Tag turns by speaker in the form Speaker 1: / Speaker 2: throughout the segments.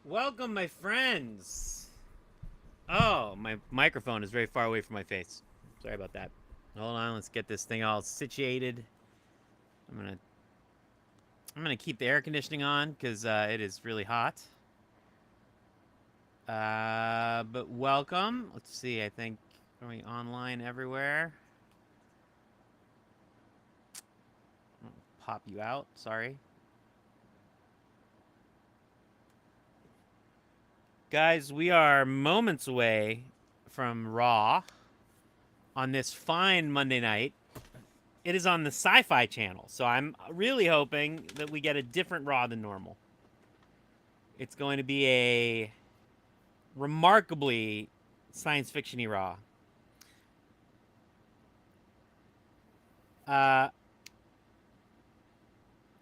Speaker 1: Welcome, my friends. Oh, my microphone is very far away from my face. Sorry about that. Hold on, let's get this thing all situated. I'm gonna I'm gonna keep the air conditioning on because it is really hot. But welcome. Let's see. I think are we online everywhere? I'll pop you out. Sorry, guys. We are moments away from Raw on this fine Monday night. It is on the Sci-Fi Channel, so I'm really hoping that we get a different Raw than normal. It's going to be a remarkably science fiction-y Raw. Uh,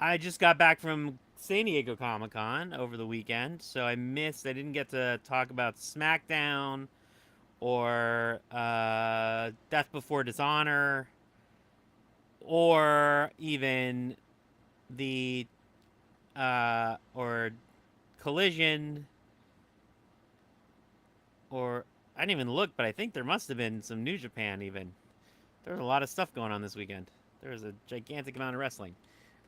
Speaker 1: I just got back from San Diego Comic-Con over the weekend, so I didn't get to talk about SmackDown or Death Before Dishonor or even the or Collision, or I didn't even look, but I think there must have been some New Japan even. There was a lot of stuff going on this weekend. There was a gigantic amount of wrestling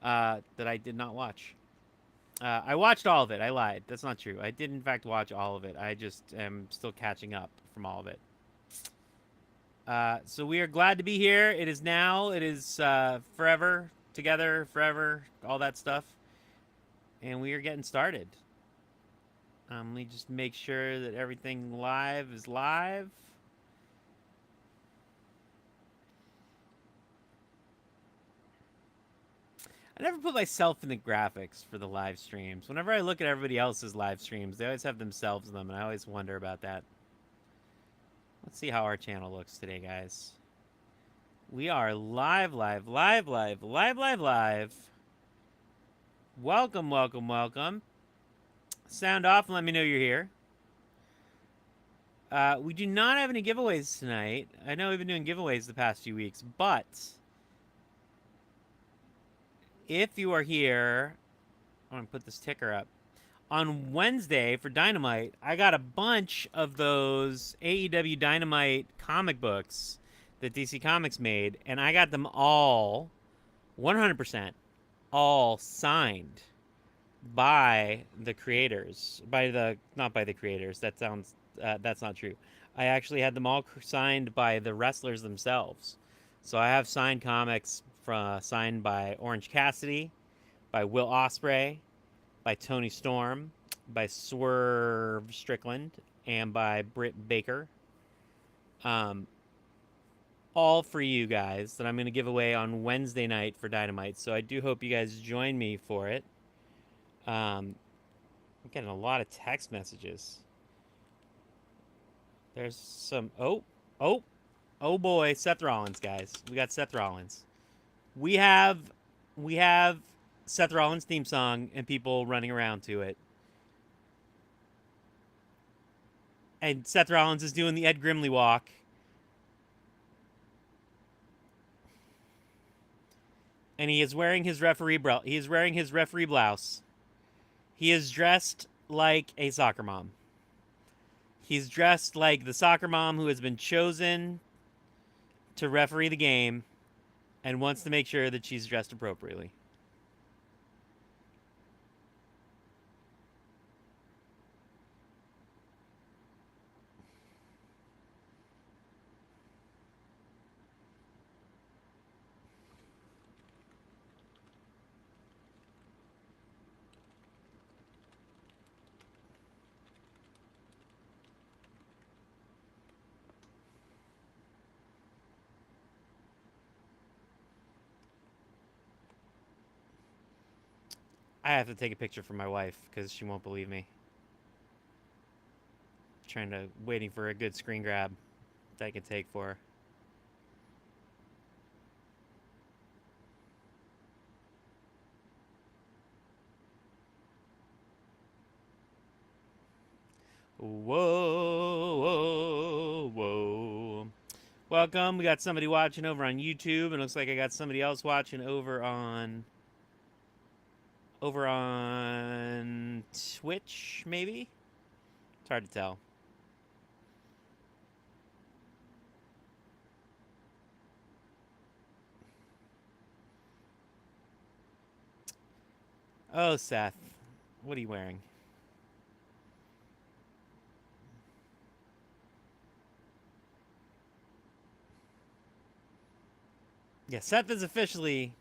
Speaker 1: that I did not watch. I watched all of it. I lied. That's not true. I did, in fact, watch all of it. I just am still catching up from all of it. So we are glad to be here. It is now. It is forever. Together, forever. All that stuff. And we are getting started. Let me just make sure that everything live is live. I never put myself in the graphics for the live streams. Whenever I look at everybody else's live streams, they always have themselves in them, and I always wonder about that. Let's see how our channel looks today, guys. We are live. Welcome, welcome, welcome. Sound off and let me know you're here. We do not have any giveaways tonight. I know we've been doing giveaways the past few weeks, but if you are here, I'm going to put this ticker up. On Wednesday for Dynamite, I got a bunch of those AEW Dynamite comic books that DC Comics made, and I got them all 100% all signed by the creators. Not by the creators. That's not true. I actually had them all signed by the wrestlers themselves. So I have signed comics signed by Orange Cassidy, by Will Ospreay, by Tony Storm, by Swerve Strickland, and by Britt Baker. All for you guys that I'm going to give away on Wednesday night for Dynamite. So I do hope you guys join me for it. I'm getting a lot of text messages. There's some. Oh boy, Seth Rollins, guys. We got Seth Rollins. We have Seth Rollins theme song and people running around to it. And Seth Rollins is doing the Ed Grimley walk. And he is wearing his referee He is wearing his referee blouse. He is dressed like a soccer mom. He's dressed like the soccer mom who has been chosen to referee the game and wants to make sure that she's dressed appropriately. I have to take a picture for my wife because she won't believe me. Waiting for a good screen grab that I can take for her. Whoa. Welcome. We got somebody watching over on YouTube. It looks like I got somebody else watching over on over on Twitch, maybe? It's hard to tell. Oh, Seth. What are you wearing? Yeah, Seth is officially.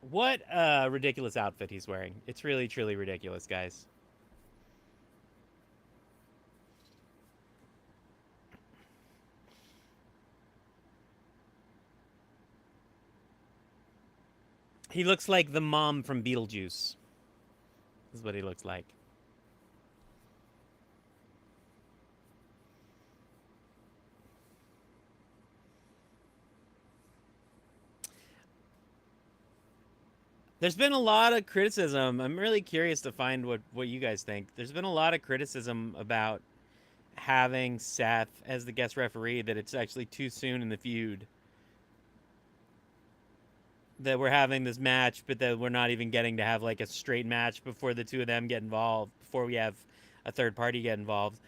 Speaker 1: What a ridiculous outfit he's wearing. It's really, truly ridiculous, guys. He looks like the mom from Beetlejuice. This is what he looks like. There's been a lot of criticism. I'm really curious to find what you guys think. There's been a lot of criticism about having Seth as the guest referee, that it's actually too soon in the feud. That we're having this match, but that we're not even getting to have like a straight match before the two of them get involved, before we have a third party get involved.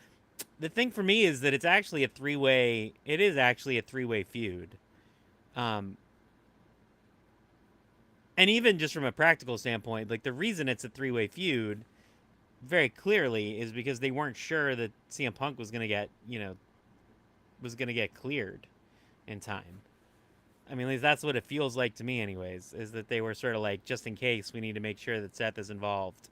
Speaker 1: The thing for me is that it's actually a three-way. It is actually a three-way feud. Um, and even just from a practical standpoint, like the reason it's a three-way feud, very clearly, is because they weren't sure that CM Punk was gonna get, was gonna get cleared in time. I mean, at least that's what it feels like to me, anyways. Is that they were sort of like, just in case, we need to make sure that Seth is involved.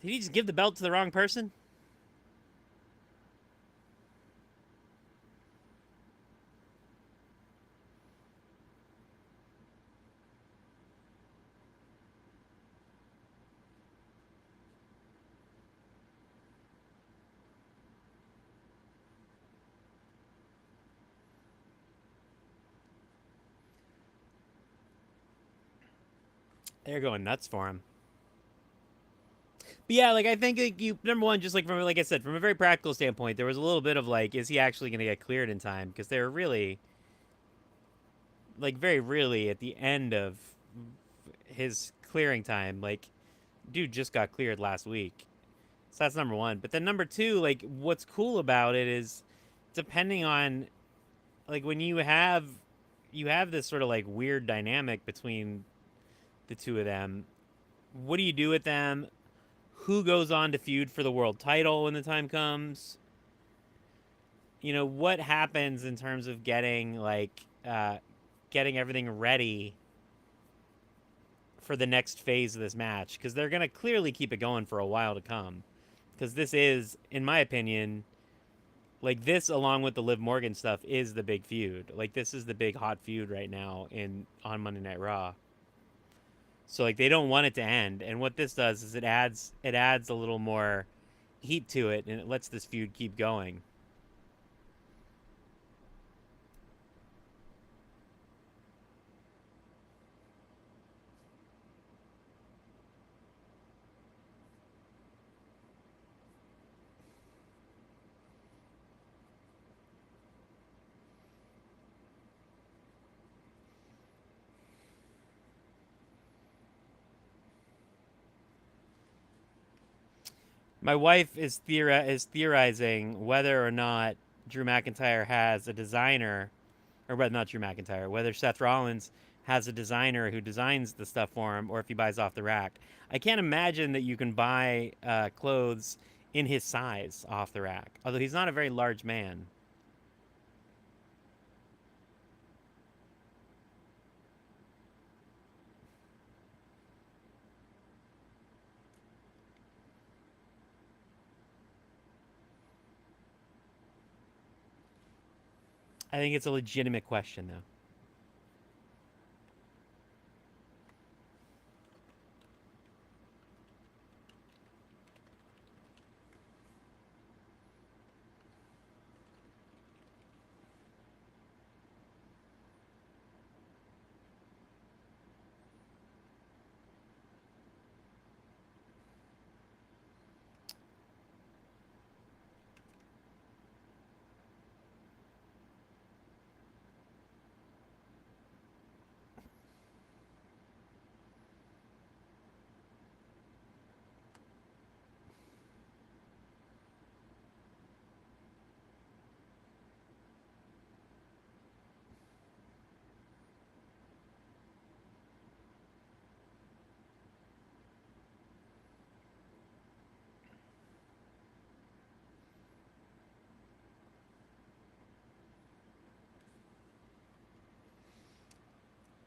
Speaker 1: Did he just give the belt to the wrong person? They're going nuts for him. But yeah, like I think like you number one, just like from like I said, from a very practical standpoint, there was a little bit of like, is he actually going to get cleared in time? Because they're really, like, very really at the end of his clearing time. Like, dude just got cleared last week, so that's number one. But then number two, like, what's cool about it is, depending on, like, when you have this sort of like weird dynamic between the two of them. What do you do with them? Who goes on to feud for the world title when the time comes? What happens in terms of getting like getting everything ready for the next phase of this match, because they're going to clearly keep it going for a while to come, because this is, in my opinion, like, this along with the Liv Morgan stuff is the big feud. Like, this is the big hot feud right now in on Monday Night Raw. So like they don't want it to end, and what this does is it adds a little more heat to it, and it lets this feud keep going. My wife is theorizing whether or not Drew McIntyre has a designer, or whether not Drew McIntyre, whether Seth Rollins has a designer who designs the stuff for him, or if he buys off the rack. I can't imagine that you can buy clothes in his size off the rack, although he's not a very large man. I think it's a legitimate question, though.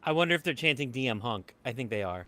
Speaker 1: I wonder if they're chanting DM Hunk. I think they are.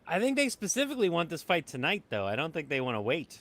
Speaker 1: I think they specifically want this fight tonight, though. I don't think they want to wait.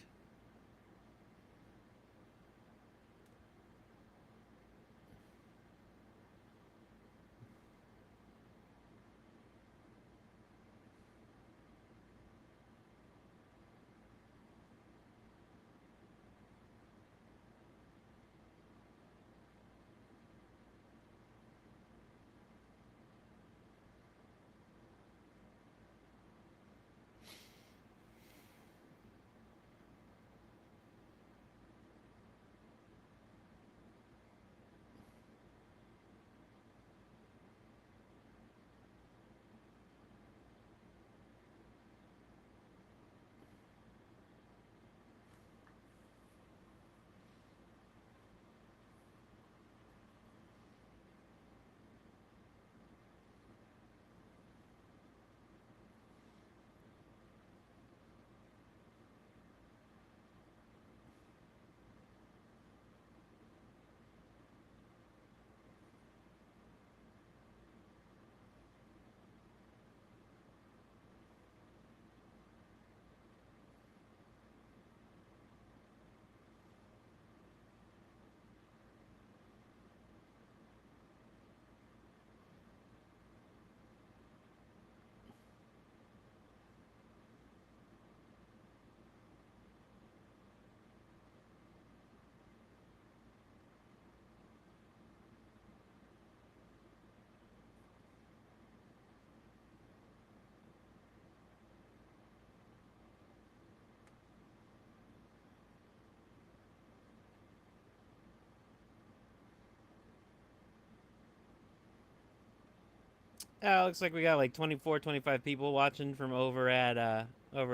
Speaker 1: Looks like we got like 24, 25 people watching from over at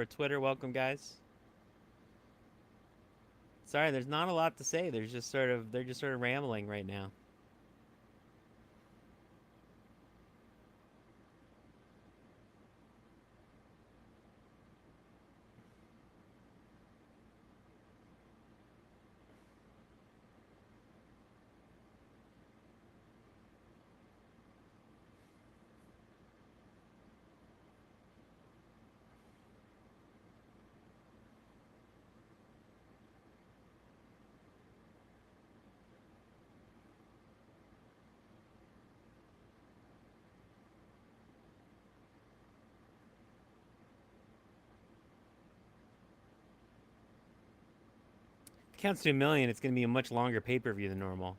Speaker 1: Twitter. Welcome, guys. Sorry, there's not a lot to say. They're just sort of rambling right now. If it counts to 1 million, it's going to be a much longer pay-per-view than normal.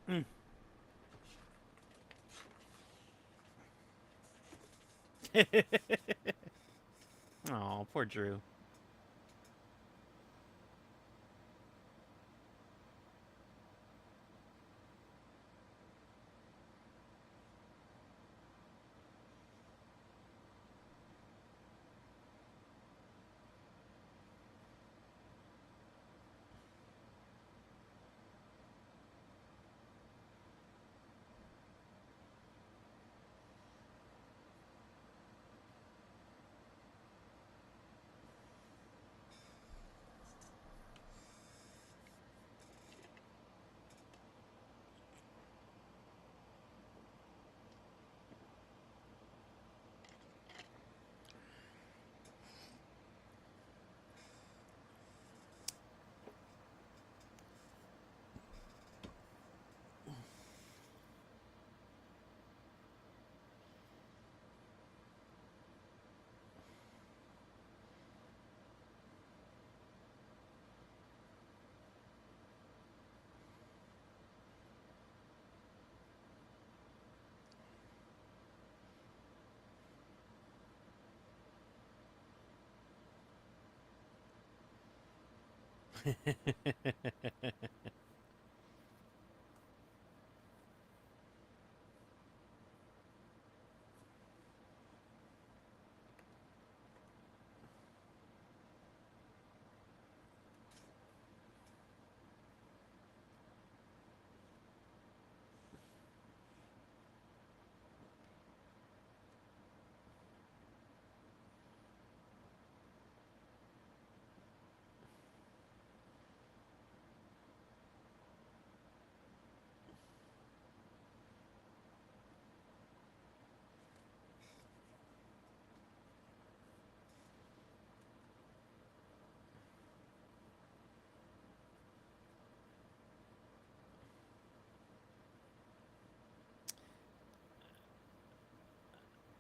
Speaker 1: Mm. Oh, poor Drew.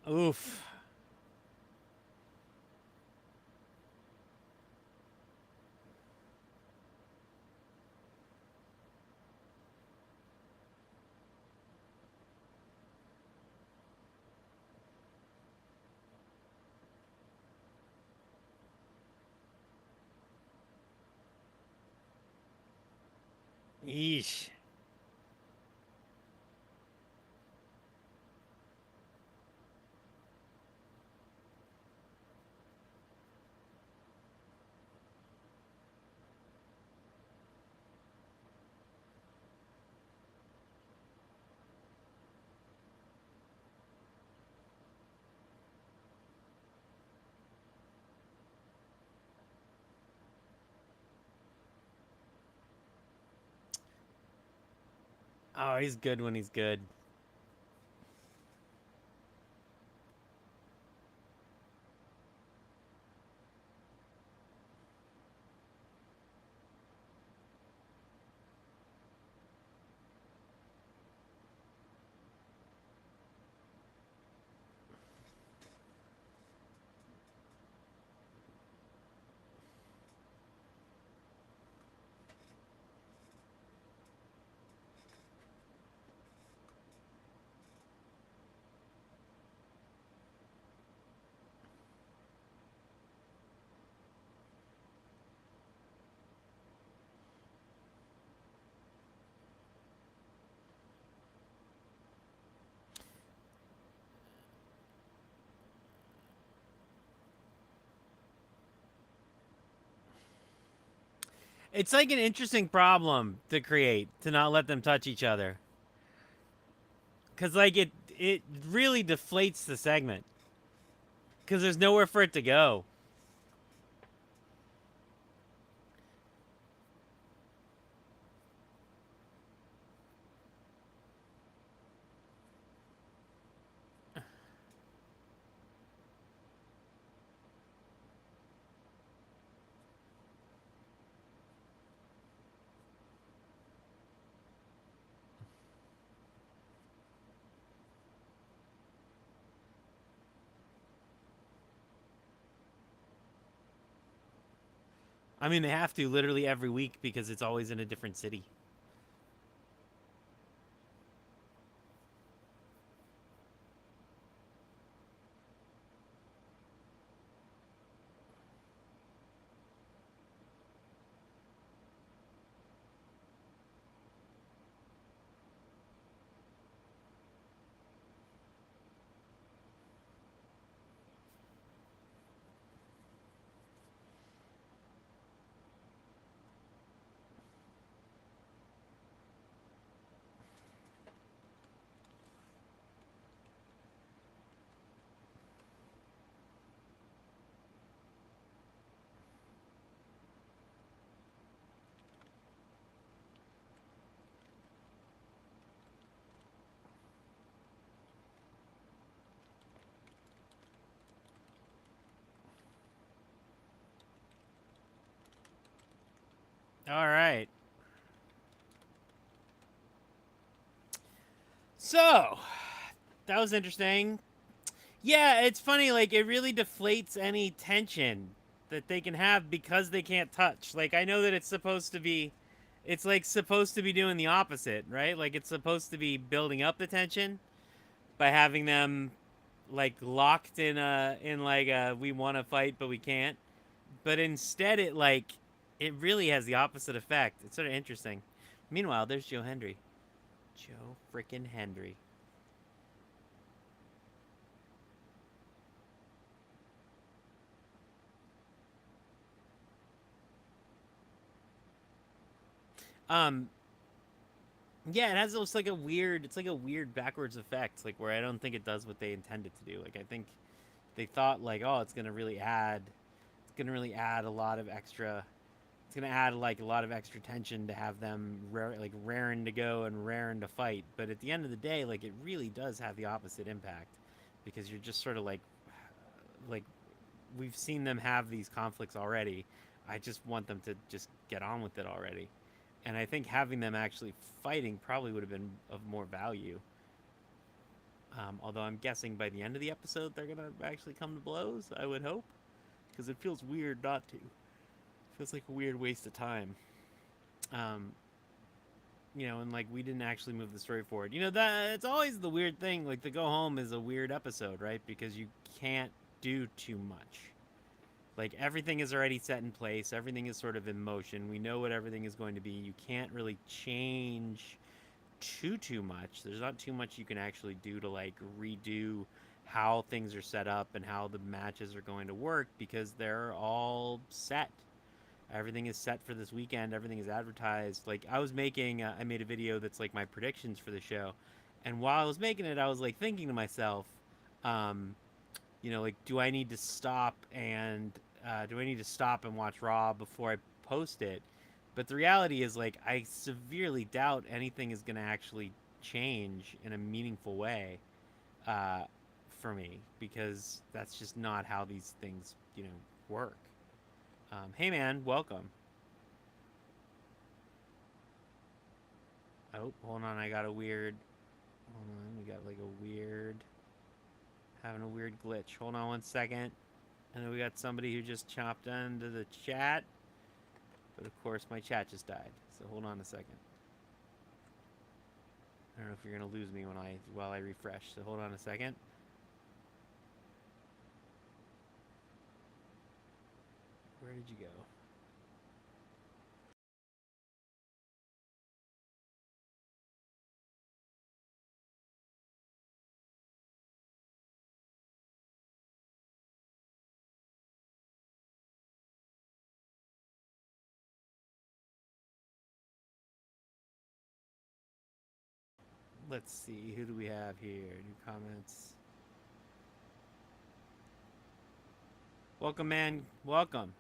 Speaker 1: Oof. Yeesh. Oh, he's good when he's good. It's like an interesting problem to create to not let them touch each other, because like it really deflates the segment because there's nowhere for it to go. I mean, they have to literally every week because it's always in a different city. All right. So, that was interesting. Yeah, it's funny. Like, it really deflates any tension that they can have because they can't touch. Like, I know that it's supposed to be, it's like supposed to be doing the opposite, right? Like, it's supposed to be building up the tension by having them like locked in like a we want to fight but we can't. But instead, it really has the opposite effect. It's sort of interesting. Meanwhile, there's Joe Hendry. Joe freaking Hendry. Um, yeah, it has almost like a weird. It's like a weird backwards effect, like where I don't think it does what they intended to do. Like I think they thought like, oh, it's gonna really add. It's gonna really add a lot of extra. It's gonna add like a lot of extra tension to have them like raring to go and raring to fight. But at the end of the day, like it really does have the opposite impact, because you're just sort of like we've seen them have these conflicts already. I just want them to just get on with it already. And I think having them actually fighting probably would have been of more value. Although I'm guessing by the end of the episode they're gonna actually come to blows. I would hope, because it feels weird not to. It feels like a weird waste of time. Um, and like we didn't actually move the story forward. That it's always the weird thing. Like the go home is a weird episode, right? Because you can't do too much. Like everything is already set in place. Everything is sort of in motion. We know what everything is going to be. You can't really change too much. There's not too much you can actually do to like redo how things are set up and how the matches are going to work because they're all set. Everything is set for this weekend. Everything is advertised. Like I made a video that's like my predictions for the show, and while I was making it, I was like thinking to myself, um, like do I need to stop and watch Raw before I post it? But the reality is like I severely doubt anything is going to actually change in a meaningful way uh, for me because that's just not how these things work. Hey man, welcome. Oh, hold on, I got a weird. Hold on, we got like a weird, having a weird glitch. Hold on one second. And then we got somebody who just chopped into the chat. But of course, my chat just died. So hold on a second. I don't know if you're gonna lose me while I refresh. So hold on a second. Where did you go? Let's see. Who do we have here? New comments. Welcome, man. Welcome.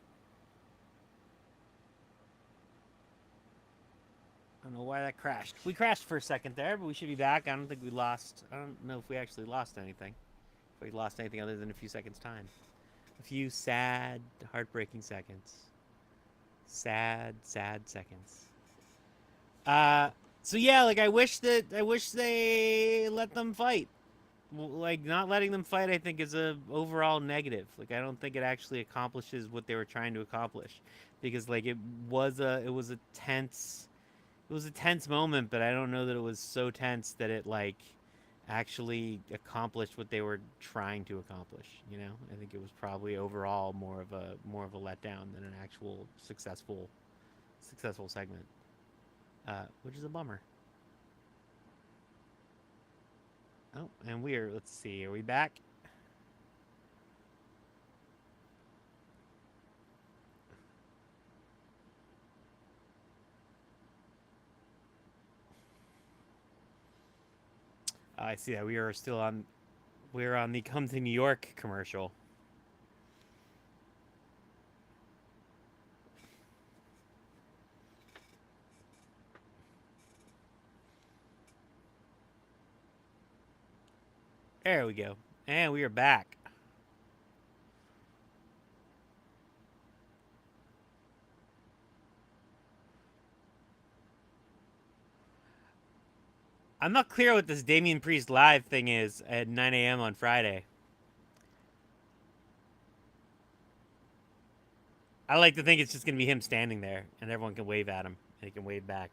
Speaker 1: I don't know why that crashed. We crashed for a second there, but we should be back. I don't think we lost. I don't know if we actually lost anything. If we lost anything other than a few seconds' time. A few sad, heartbreaking seconds. Sad, sad seconds. So yeah, like I wish they let them fight. Like not letting them fight, I think is a overall negative. Like I don't think it actually accomplishes what they were trying to accomplish, because like it was a tense moment, but I don't know that it was so tense that it like actually accomplished what they were trying to accomplish. I think it was probably overall more of a letdown than an actual successful segment, which is a bummer. Oh, and let's see, are we back? I see that we're on the Come to New York commercial. There we go. And we are back. I'm not clear what this Damian Priest live thing is at 9 a.m. on Friday. I like to think it's just going to be him standing there and everyone can wave at him and he can wave back.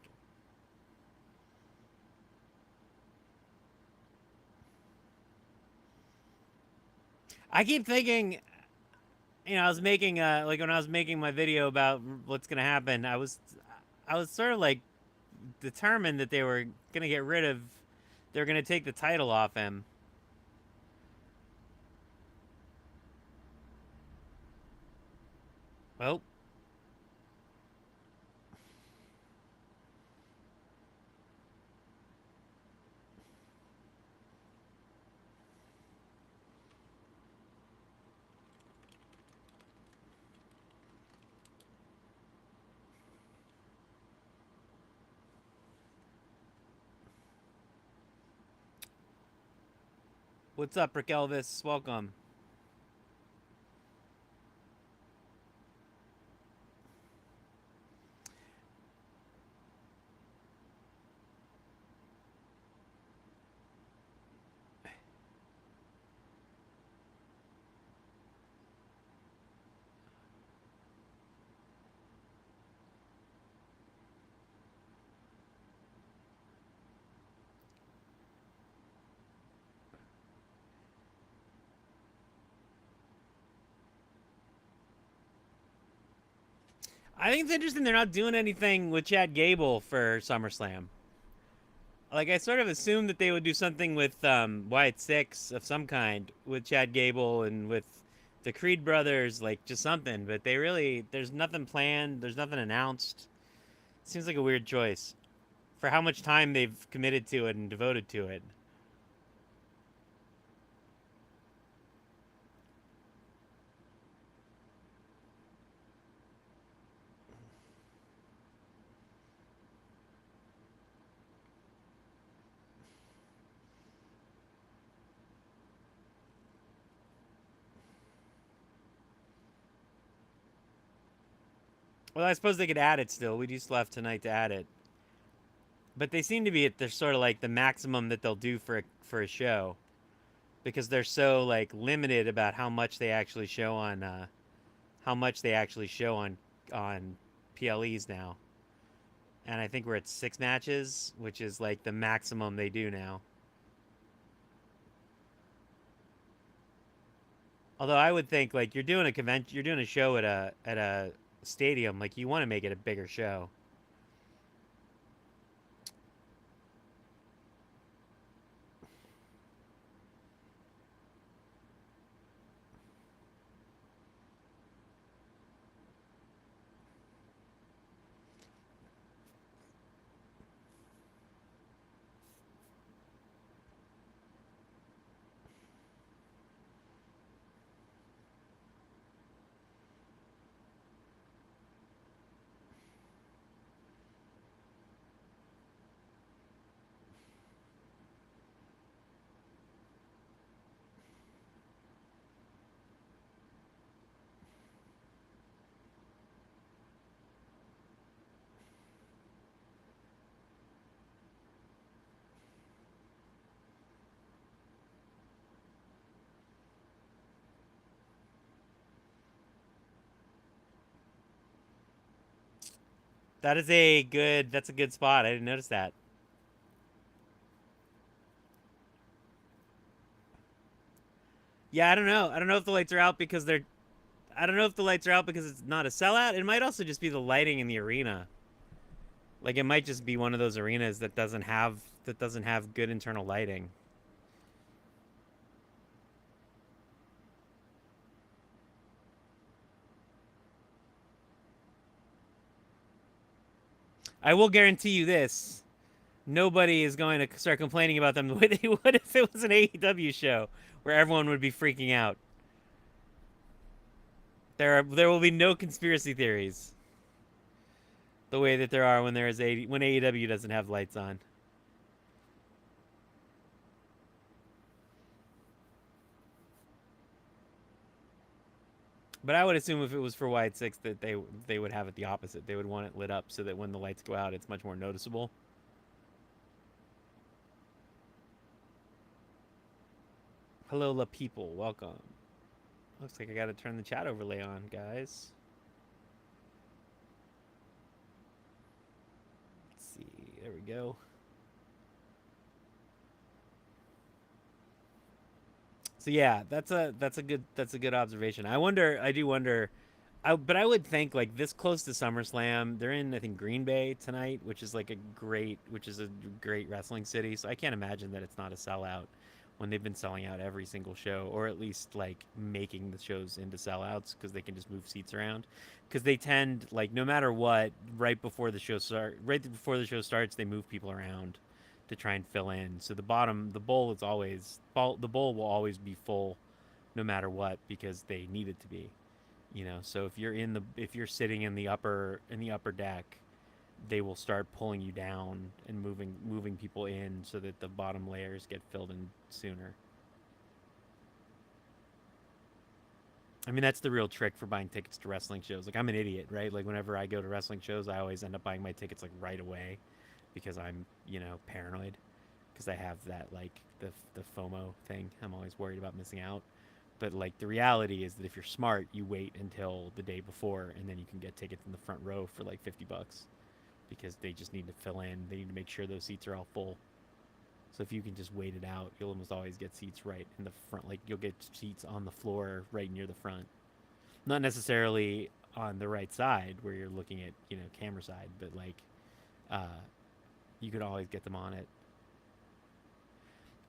Speaker 1: I keep thinking, I was making like when I was making my video about what's going to happen, I was sort of like determined that they were going to they're going to take the title off him. Well, what's up, Rick Elvis? Welcome. I think it's interesting they're not doing anything with Chad Gable for SummerSlam. Like I sort of assumed that they would do something with Wyatt Six of some kind with Chad Gable and with the Creed brothers, like just something. But they really, there's nothing planned. There's nothing announced. Seems like a weird choice for how much time they've committed to it and devoted to it. Well, I suppose they could add it still. We just left tonight to add it, but they seem to be at they're sort of like the maximum that they'll do for a show because they're so like limited about how much they actually show on how much they actually show on PLEs now. And I think we're at 6 matches, which is like the maximum they do now. Although I would think like you're doing a convention, you're doing a show at a stadium, like you want to make it a bigger show. That's a good spot. I didn't notice that. Yeah, I don't know. I don't know if the lights are out because they're I don't know if the lights are out because it's not a sellout. It might also just be the lighting in the arena. Like it might just be one of those arenas that doesn't have good internal lighting. I will guarantee you this. Nobody is going to start complaining about them the way they would if it was an AEW show where everyone would be freaking out. There will be no conspiracy theories the way that there are when when AEW doesn't have lights on. But I would assume if it was for Wyatt Six that they would have it the opposite. They would want it lit up so that when the lights go out, it's much more noticeable. Hello, la people. Welcome. Looks like I got to turn the chat overlay on, guys. Let's see. There we go. So yeah, that's a good observation. I do wonder but I would think like this close to SummerSlam, they're in I think Green Bay tonight, which is a great wrestling city. So I can't imagine that it's not a sellout when they've been selling out every single show, or at least like making the shows into sellouts because they can just move seats around. Because they tend like no matter what, right before the show starts, they move people around to try and fill in. So the bowl is the bowl will always be full, no matter what, because they need it to be. So if you're sitting in the upper deck, they will start pulling you down and moving people in so that the bottom layers get filled in sooner. I mean, that's the real trick for buying tickets to wrestling shows. Like I'm an idiot, right? Like whenever I go to wrestling shows, I always end up buying my tickets like right away because I'm, paranoid because I have that like the FOMO thing. I'm always worried about missing out. But like the reality is that if you're smart, you wait until the day before and then you can get tickets in the front row for like $50 because they just need to fill in. They need to make sure those seats are all full. So if you can just wait it out, you'll almost always get seats right in the front. Like you'll get seats on the floor right near the front. Not necessarily on the right side where you're looking at, you know, camera side, but like uh you could always get them on it.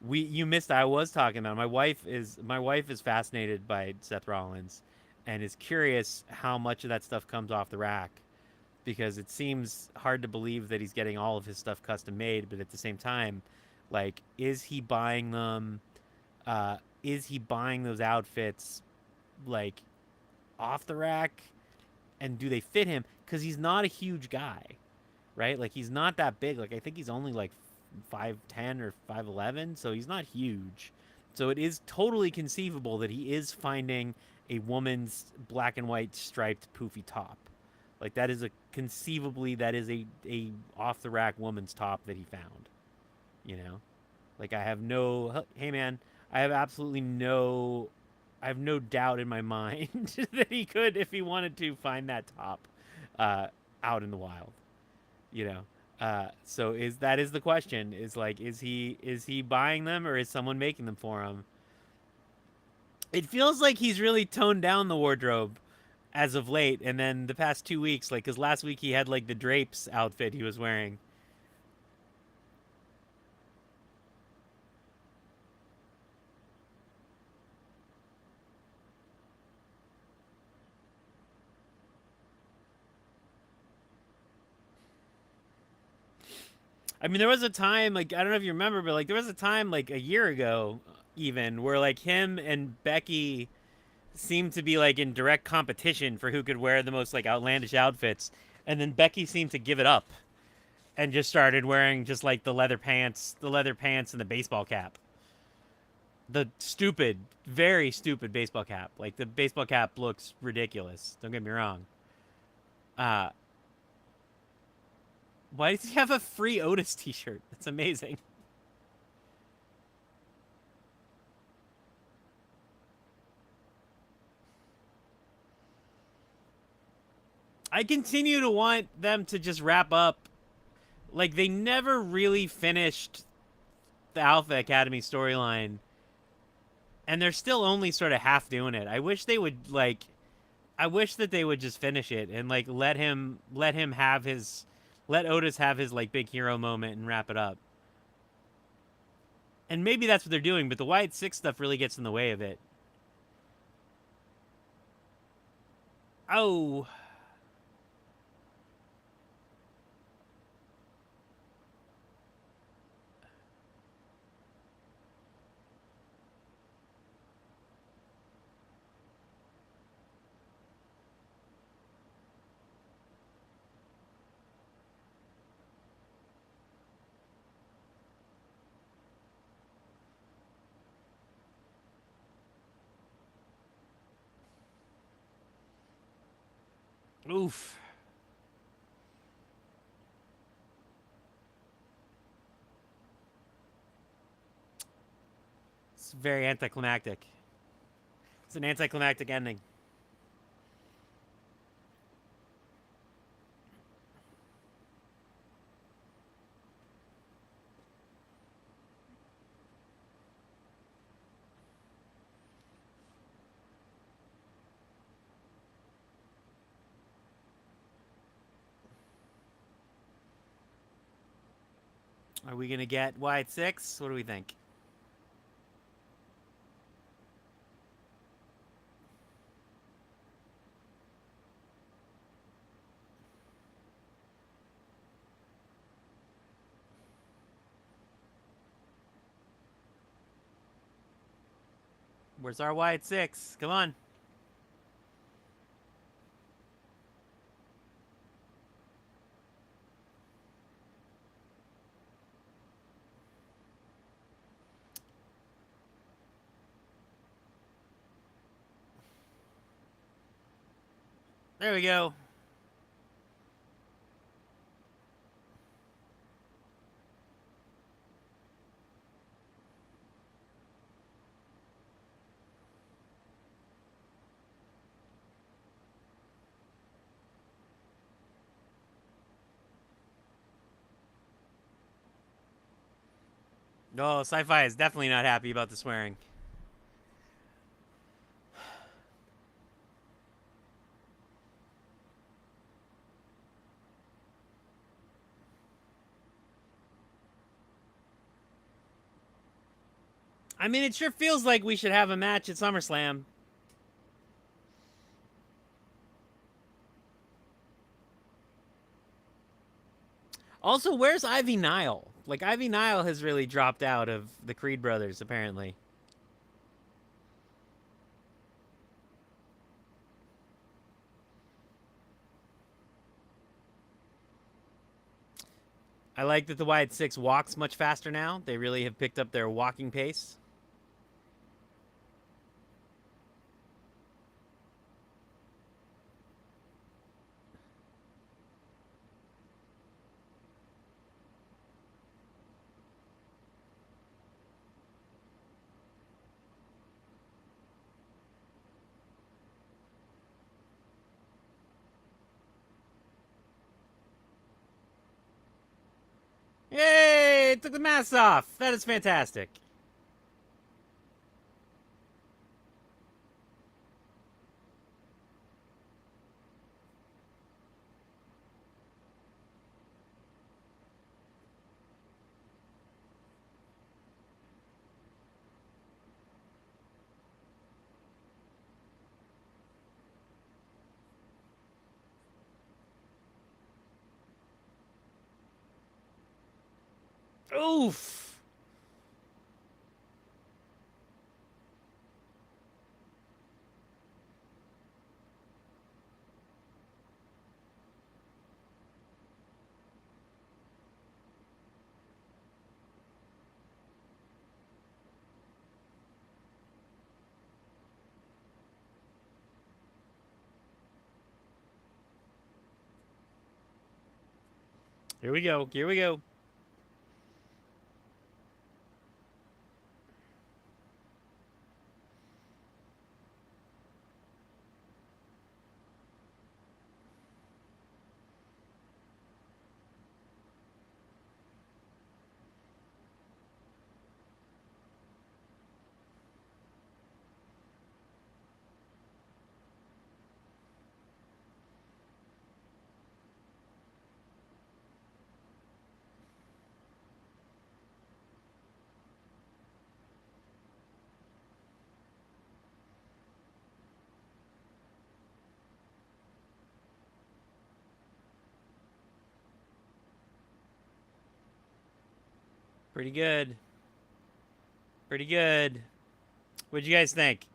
Speaker 1: You missed, I was talking about, my wife is fascinated by Seth Rollins and is curious how much of that stuff comes off the rack, because it seems hard to believe that he's getting all of his stuff custom made, but at the same time, like, is he buying those outfits like off the rack, and do they fit him? Because he's not a huge guy, right? Like, he's not that big. Like, I think he's only like 5'10" or 5'11", so he's not huge. So it is totally conceivable that he is finding a woman's black and white striped poofy top. Like, that is a conceivably, that is a off the rack woman's top that he found. You know, like, I have no, hey man, I have absolutely no, I have no doubt in my mind that he could, if he wanted to, find that top uh, out in the wild. You know, so is the question, is like, is he buying them, or is someone making them for him? It feels like he's really toned down the wardrobe as of late, and then the past 2 weeks, like, because last week he had like the drapes outfit he was wearing. I mean, there was a time, like, I don't know if you remember, but like there was a time like a year ago even, where like him and Becky seemed to be like in direct competition for who could wear the most like outlandish outfits, and then Becky seemed to give it up and just started wearing just like the leather pants and the baseball cap. The stupid, very stupid baseball cap. Like, the baseball cap looks ridiculous. Don't get me wrong. Uh, why does he have a free Otis T-shirt? That's amazing. I continue to want them to just wrap up. Like, they never really finished the Alpha Academy storyline, and they're still only sort of half doing it. I wish they would, like, I wish that they would just finish it and like let him have his, let Otis have his like big hero moment and wrap it up. And maybe that's what they're doing, but the Wyatt Six stuff really gets in the way of it. Oh, oof. It's very anticlimactic. It's an anticlimactic ending. Are we gonna get Wyatt Six? What do we think? Where's our Wyatt Six? Come on. There we go. No, Sci-Fi is definitely not happy about the swearing. I mean, it sure feels like we should have a match at SummerSlam. Also, where's Ivy Nile? Like, Ivy Nile has really dropped out of the Creed brothers, apparently. I like that the Wyatt Six walks much faster now. They really have picked up their walking pace. Yay! It took the mask off. That is fantastic. Oof. Here we go. Here we go. Pretty good. Pretty good. What'd you guys think?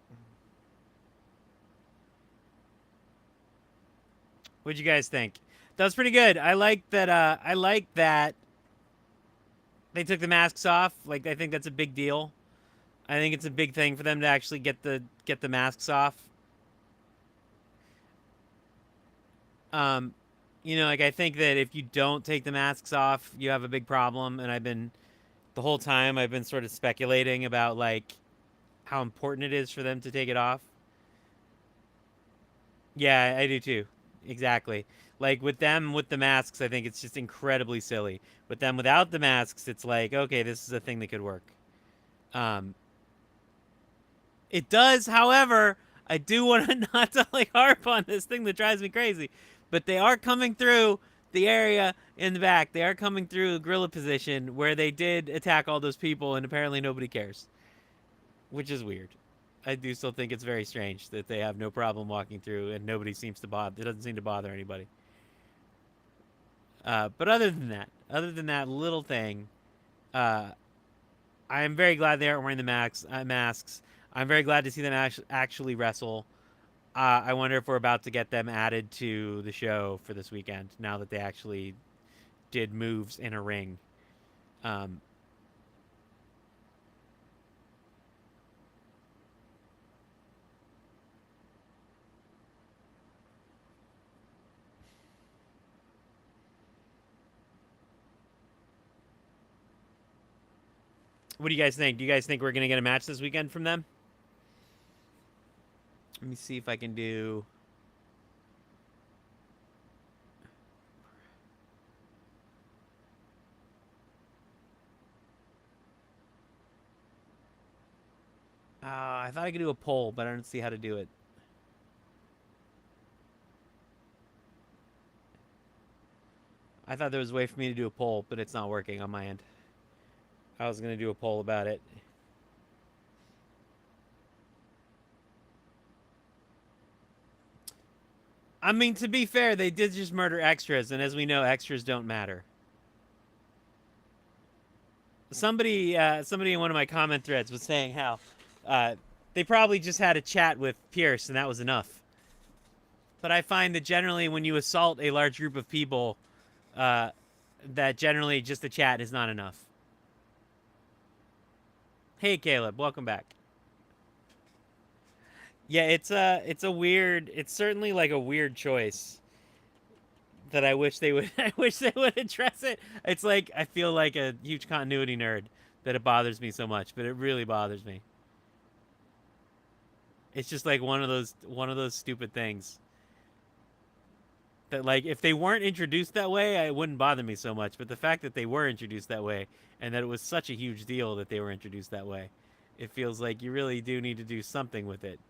Speaker 1: What'd you guys think? That was pretty good. I like that. I like that they took the masks off. Like, I think that's a big deal. I think it's a big thing for them to actually get the masks off. Um, like I think that if you don't take the masks off, you have a big problem. And the whole time I've been sort of speculating about like how important it is for them to take it off. Yeah, I do too. Exactly. Like with them with the masks, I think it's just incredibly silly. With them without the masks, it's like, okay, this is a thing that could work. Um, it does, however, I do want to not to like harp on this thing that drives me crazy, but they are coming through the area in the back. They are coming through a gorilla position where they did attack all those people, and apparently nobody cares, which is weird. I do still think it's very strange that they have no problem walking through, and nobody seems to bother. It doesn't seem to bother anybody. But other than that little thing, uh, I am very glad they aren't wearing the masks. I'm very glad to see them actually wrestle. I wonder if we're about to get them added to the show for this weekend now that they actually did moves in a ring. Um, what do you guys think? Do you guys think we're gonna get a match this weekend from them? Let me see if I can do. I thought I could do a poll, but I don't see how to do it. I thought there was a way for me to do a poll, but it's not working on my end. I was gonna do a poll about it. I mean, to be fair, they did just murder extras, and as we know, extras don't matter. Somebody in one of my comment threads was saying how uh, they probably just had a chat with Pierce, and that was enough. But I find that generally, when you assault a large group of people, uh, that generally just a chat is not enough. Hey, Caleb, welcome back. Yeah, it's a weird. It's certainly like a weird choice that I wish they would. I wish they would address it. It's like I feel like a huge continuity nerd that it bothers me so much, but it really bothers me. It's just like one of those stupid things that, like, if they weren't introduced that way, it wouldn't bother me so much. But the fact that they were introduced that way, and that it was such a huge deal that they were introduced that way, it feels like you really do need to do something with it.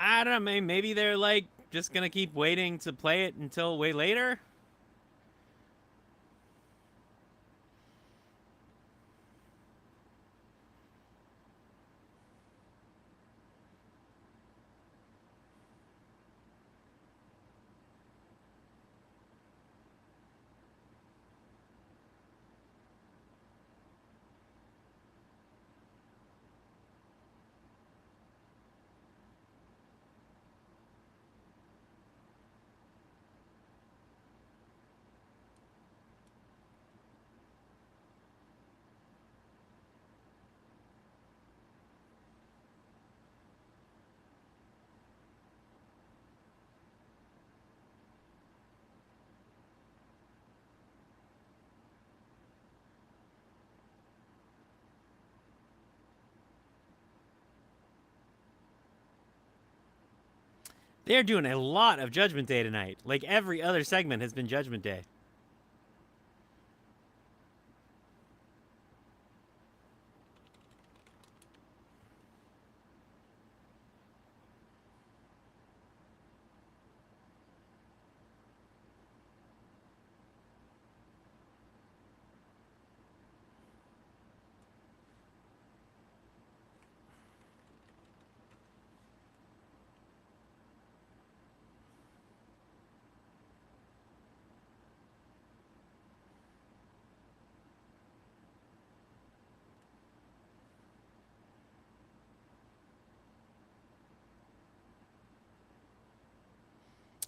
Speaker 1: I don't know. Maybe they're like just gonna keep waiting to play it until way later. They're doing a lot of Judgment Day tonight. Like every other segment has been Judgment Day.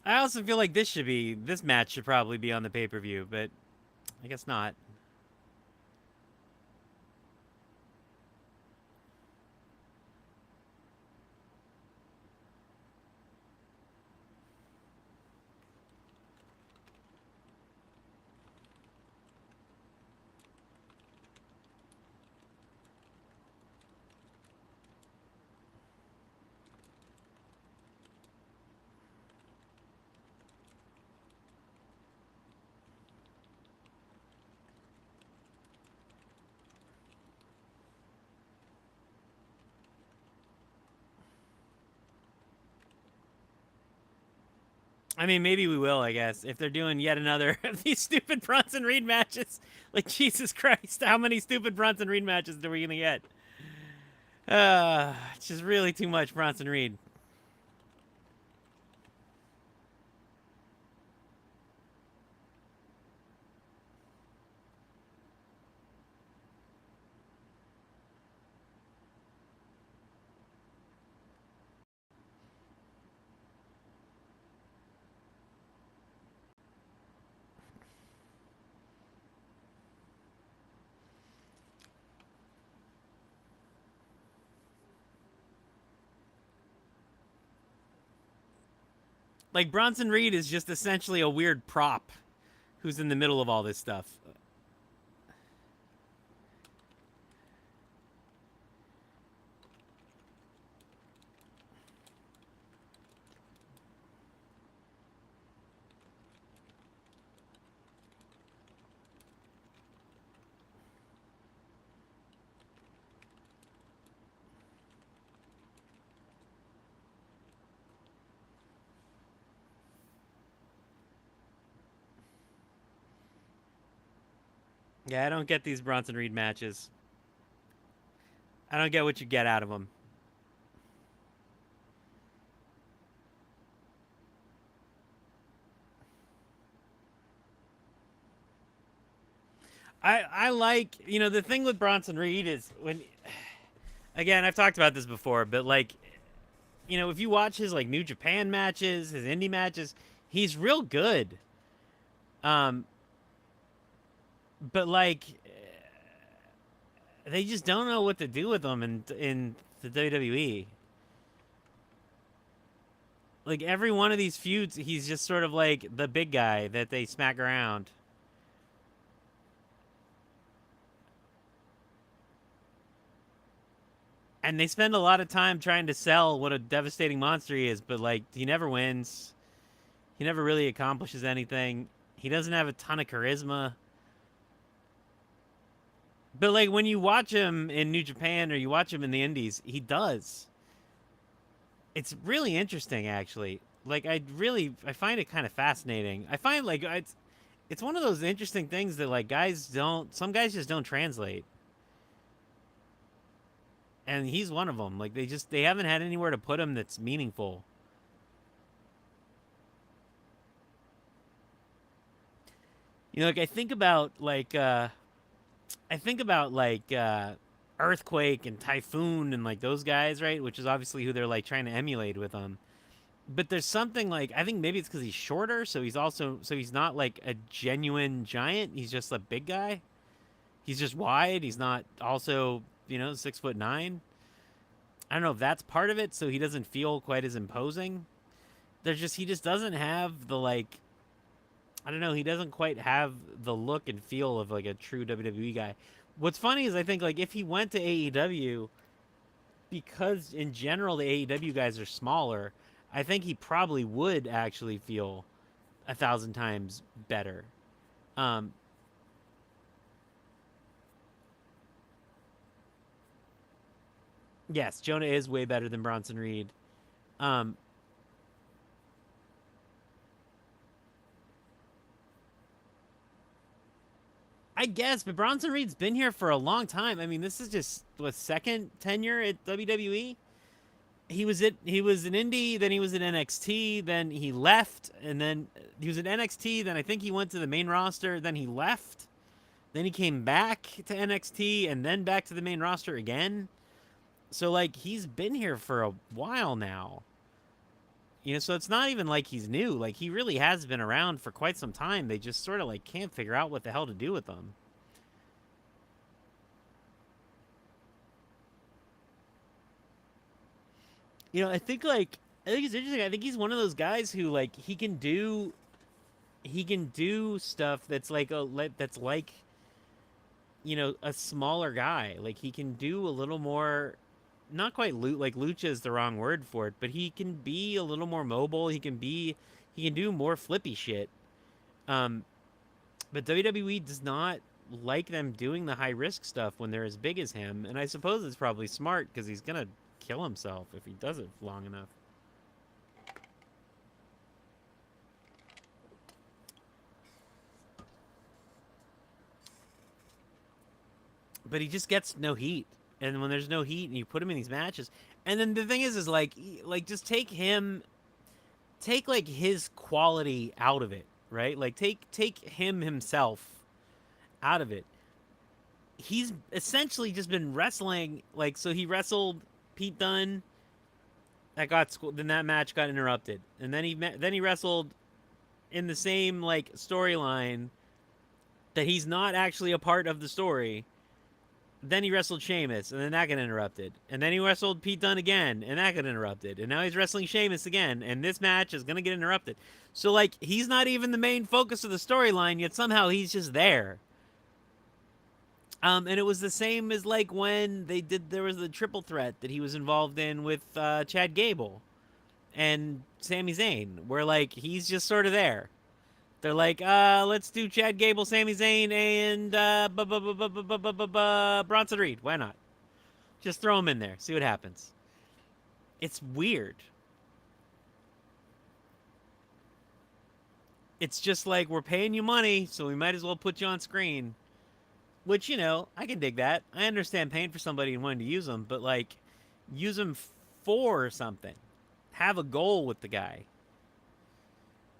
Speaker 1: I also feel like this match should probably be on the pay-per-view, but I guess not. I mean, maybe we will, I guess, if they're doing yet another of these stupid Bronson Reed matches. Like, Jesus Christ, how many stupid Bronson Reed matches are we going to get? It's just really too much Bronson Reed. Like Bronson Reed is just essentially a weird prop who's in the middle of all this stuff. Yeah, I don't get these Bronson Reed matches. I don't get what you get out of them. I like, the thing with Bronson Reed is when, again, I've talked about this before, but like, if you watch his like New Japan matches, his indie matches, he's real good. Um, but like, they just don't know what to do with him in the WWE. Like every one of these feuds, he's just sort of like the big guy that they smack around. And they spend a lot of time trying to sell what a devastating monster he is, but like he never wins. He never really accomplishes anything. He doesn't have a ton of charisma. But like when you watch him in New Japan or you watch him in the Indies, he does. It's really interesting actually. Like I find it kind of fascinating. I find like it's one of those interesting things that like some guys just don't translate. And he's one of them. Like they haven't had anywhere to put him that's meaningful. Like I think about Earthquake and Typhoon and like those guys, right? Which is obviously who they're like trying to emulate with them. But there's something like I think maybe it's because he's shorter, so he's not like a genuine giant. He's just a big guy. He's just wide. He's not also 6'9". I don't know if that's part of it, so he doesn't feel quite as imposing. He just doesn't have the like I don't know, he doesn't quite have the look and feel of like a true WWE guy. What's funny is I think like if he went to AEW, because in general the AEW guys are smaller, I think he probably would actually feel 1,000 times better. Um, yes, Jonah is way better than Bronson Reed. Um, I guess, but Bronson Reed's been here for a long time. I mean, this is just what second tenure at WWE. He was in Indie, then he was in NXT, then he left, and then he was in NXT. Then I think he went to the main roster. Then he left. Then he came back to NXT, and then back to the main roster again. So like he's been here for a while now. So it's not even like he's new. Like he really has been around for quite some time. They just sort of like can't figure out what the hell to do with him. I think it's interesting. I think he's one of those guys who like he can do stuff that's like a smaller guy. Like he can do a little more, not quite like lucha is the wrong word for it, but he can be a little more mobile. He can do more flippy shit. Um, but WWE does not like them doing the high risk stuff when they're as big as him, and I suppose it's probably smart because he's gonna kill himself if he does it long enough. But he just gets no heat. And when there's no heat and you put him in these matches, and then the thing is like just take like his quality out of it, right? Like take him himself out of it. He's essentially just been wrestling like so he wrestled Pete Dunne then that match got interrupted. And then he wrestled in the same like storyline that he's not actually a part of the story Then he wrestled Sheamus, and then that got interrupted. And then he wrestled Pete Dunne again, and that got interrupted. And now he's wrestling Sheamus again, and this match is gonna get interrupted. So like he's not even the main focus of the storyline, yet somehow he's just there. And it was the same as like when there was the triple threat that he was involved in with Chad Gable and Sami Zayn, where like he's just sort of there. They're like, let's do Chad Gable, Sami Zayn, and Bronson Reed. Why not? Just throw him in there. See what happens. It's weird. It's just like we're paying you money, so we might as well put you on screen. Which, you know, I can dig that. I understand paying for somebody and wanting to use them, but like, use them for something. Have a goal with the guy.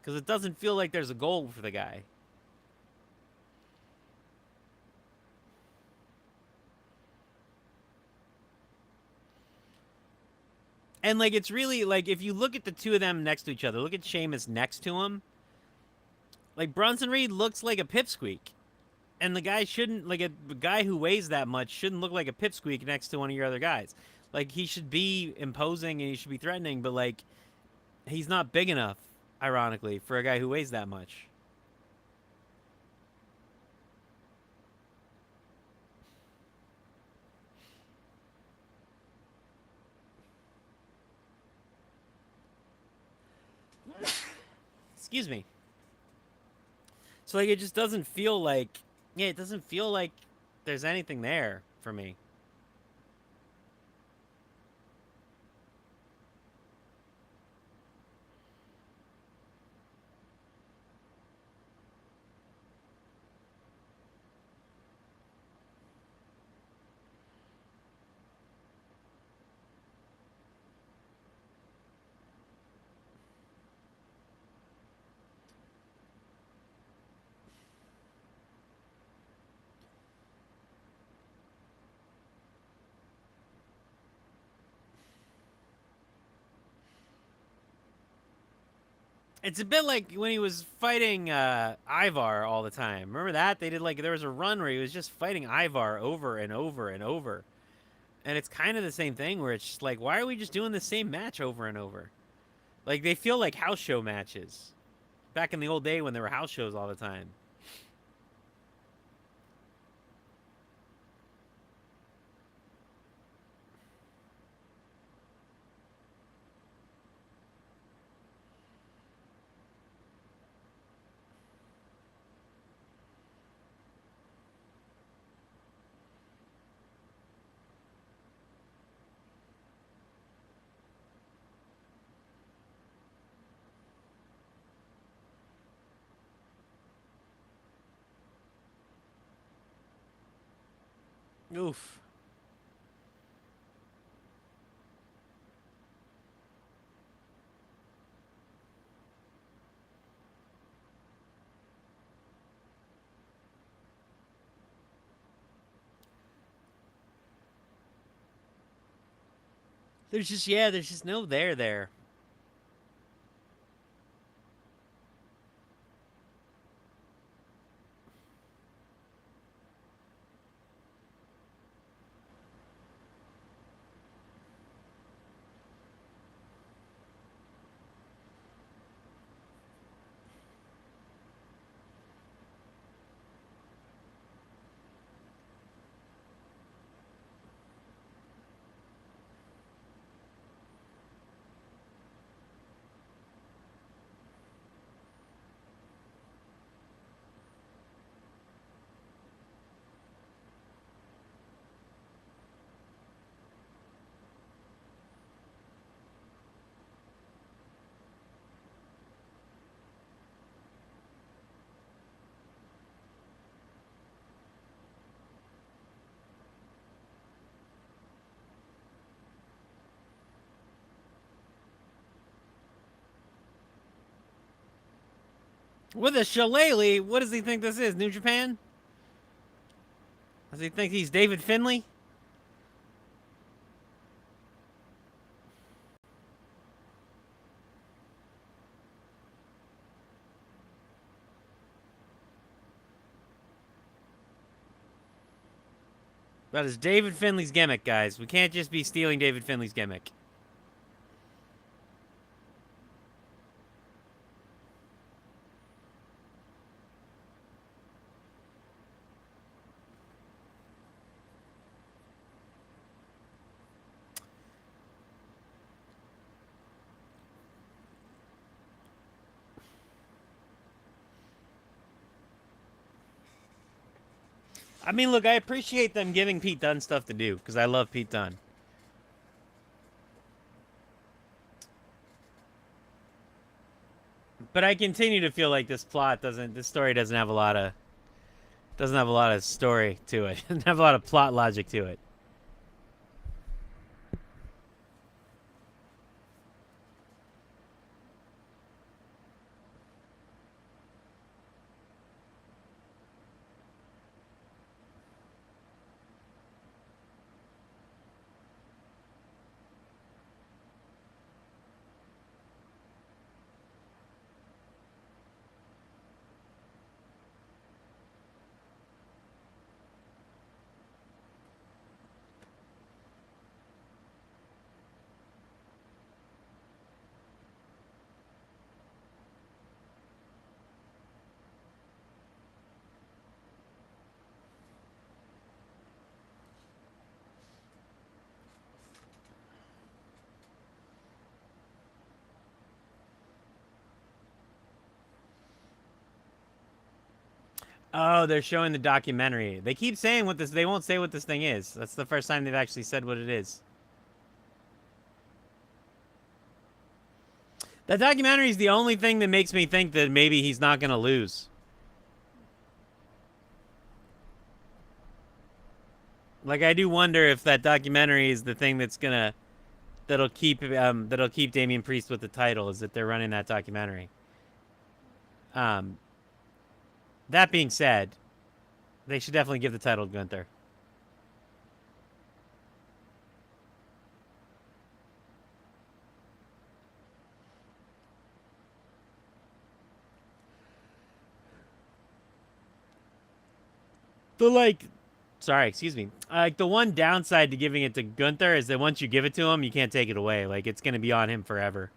Speaker 1: Because it doesn't feel like there's a goal for the guy. And like, it's really like, if you look at the two of them next to each other, look at Sheamus next to him. Like, Bronson Reed looks like a pipsqueak. And the guy shouldn't, like, a guy who weighs that much shouldn't look like a pipsqueak next to one of your other guys. Like, he should be imposing and he should be threatening, but like, he's not big enough, ironically, for a guy who weighs that much. Excuse me. So like, it just doesn't feel like, yeah, it doesn't feel like there's anything there for me. It's a bit like when he was fighting Ivar all the time. Remember that? They did like, there was a run where he was just fighting Ivar over and over and over. And it's kind of the same thing where it's just like, why are we just doing the same match over and over? Like, they feel like house show matches. Back in the old day when there were house shows all the time. Oof. There's just, yeah, there's just no there. With a shillelagh, what does he think this is? New Japan? Does he think he's David Finlay? That is David Finley's gimmick, guys. We can't just be stealing David Finley's gimmick. I mean, look, I appreciate them giving Pete Dunne stuff to do because I love Pete Dunne. But I continue to feel like this story doesn't have a lot of story to it. Doesn't have a lot of plot logic to it. Oh, they're showing the documentary. They keep saying what this. They won't say what this thing is. That's the first time they've actually said what it is. That documentary is the only thing that makes me think that maybe he's not gonna lose. Like I do wonder if that documentary is the thing that'll keep Damian Priest with the title. Is that they're running that documentary. Um, that being said, they should definitely give the title to Gunther. The like, sorry, excuse me. Like the one downside to giving it to Gunther is that once you give it to him, you can't take it away. Like it's gonna be on him forever.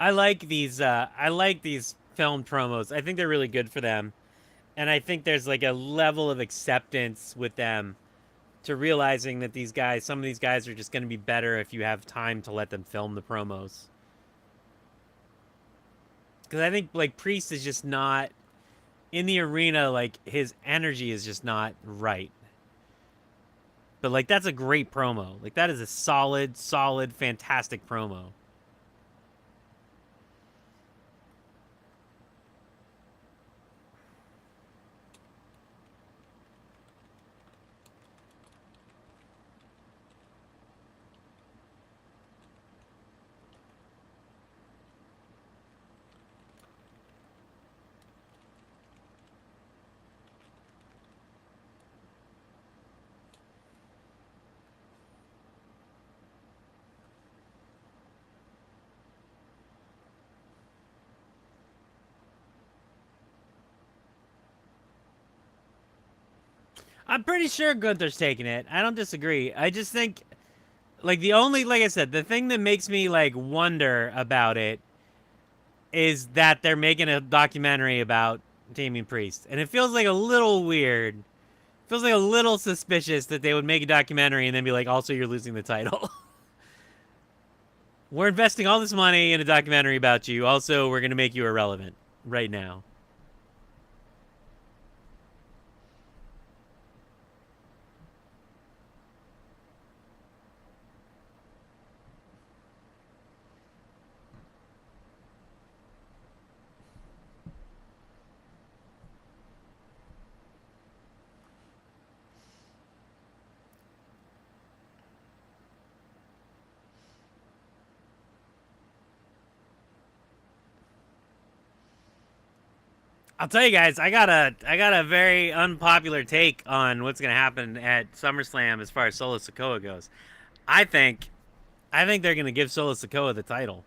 Speaker 1: I like these. I like these film promos. I think they're really good for them, and I think there's like a level of acceptance with them to realizing that some of these guys are just going to be better if you have time to let them film the promos. Because I think like Priest is just not in the arena. Like his energy is just not right. But like that's a great promo. Like that is a solid, fantastic promo. I'm pretty sure Gunther's taking it. I don't disagree. I just think, like, the only, like I said, the thing that makes me, like, wonder about it is that they're making a documentary about Damian Priest. And it feels like a little weird. Feels like a little suspicious that they would make a documentary and then be like, also, you're losing the title. We're investing all this money in a documentary about you. Also, we're going to make you irrelevant right now. I'll tell you guys, I got a very unpopular take on what's gonna happen at SummerSlam as far as Solo Sikoa goes. I think I think they're gonna give Solo Sikoa the title.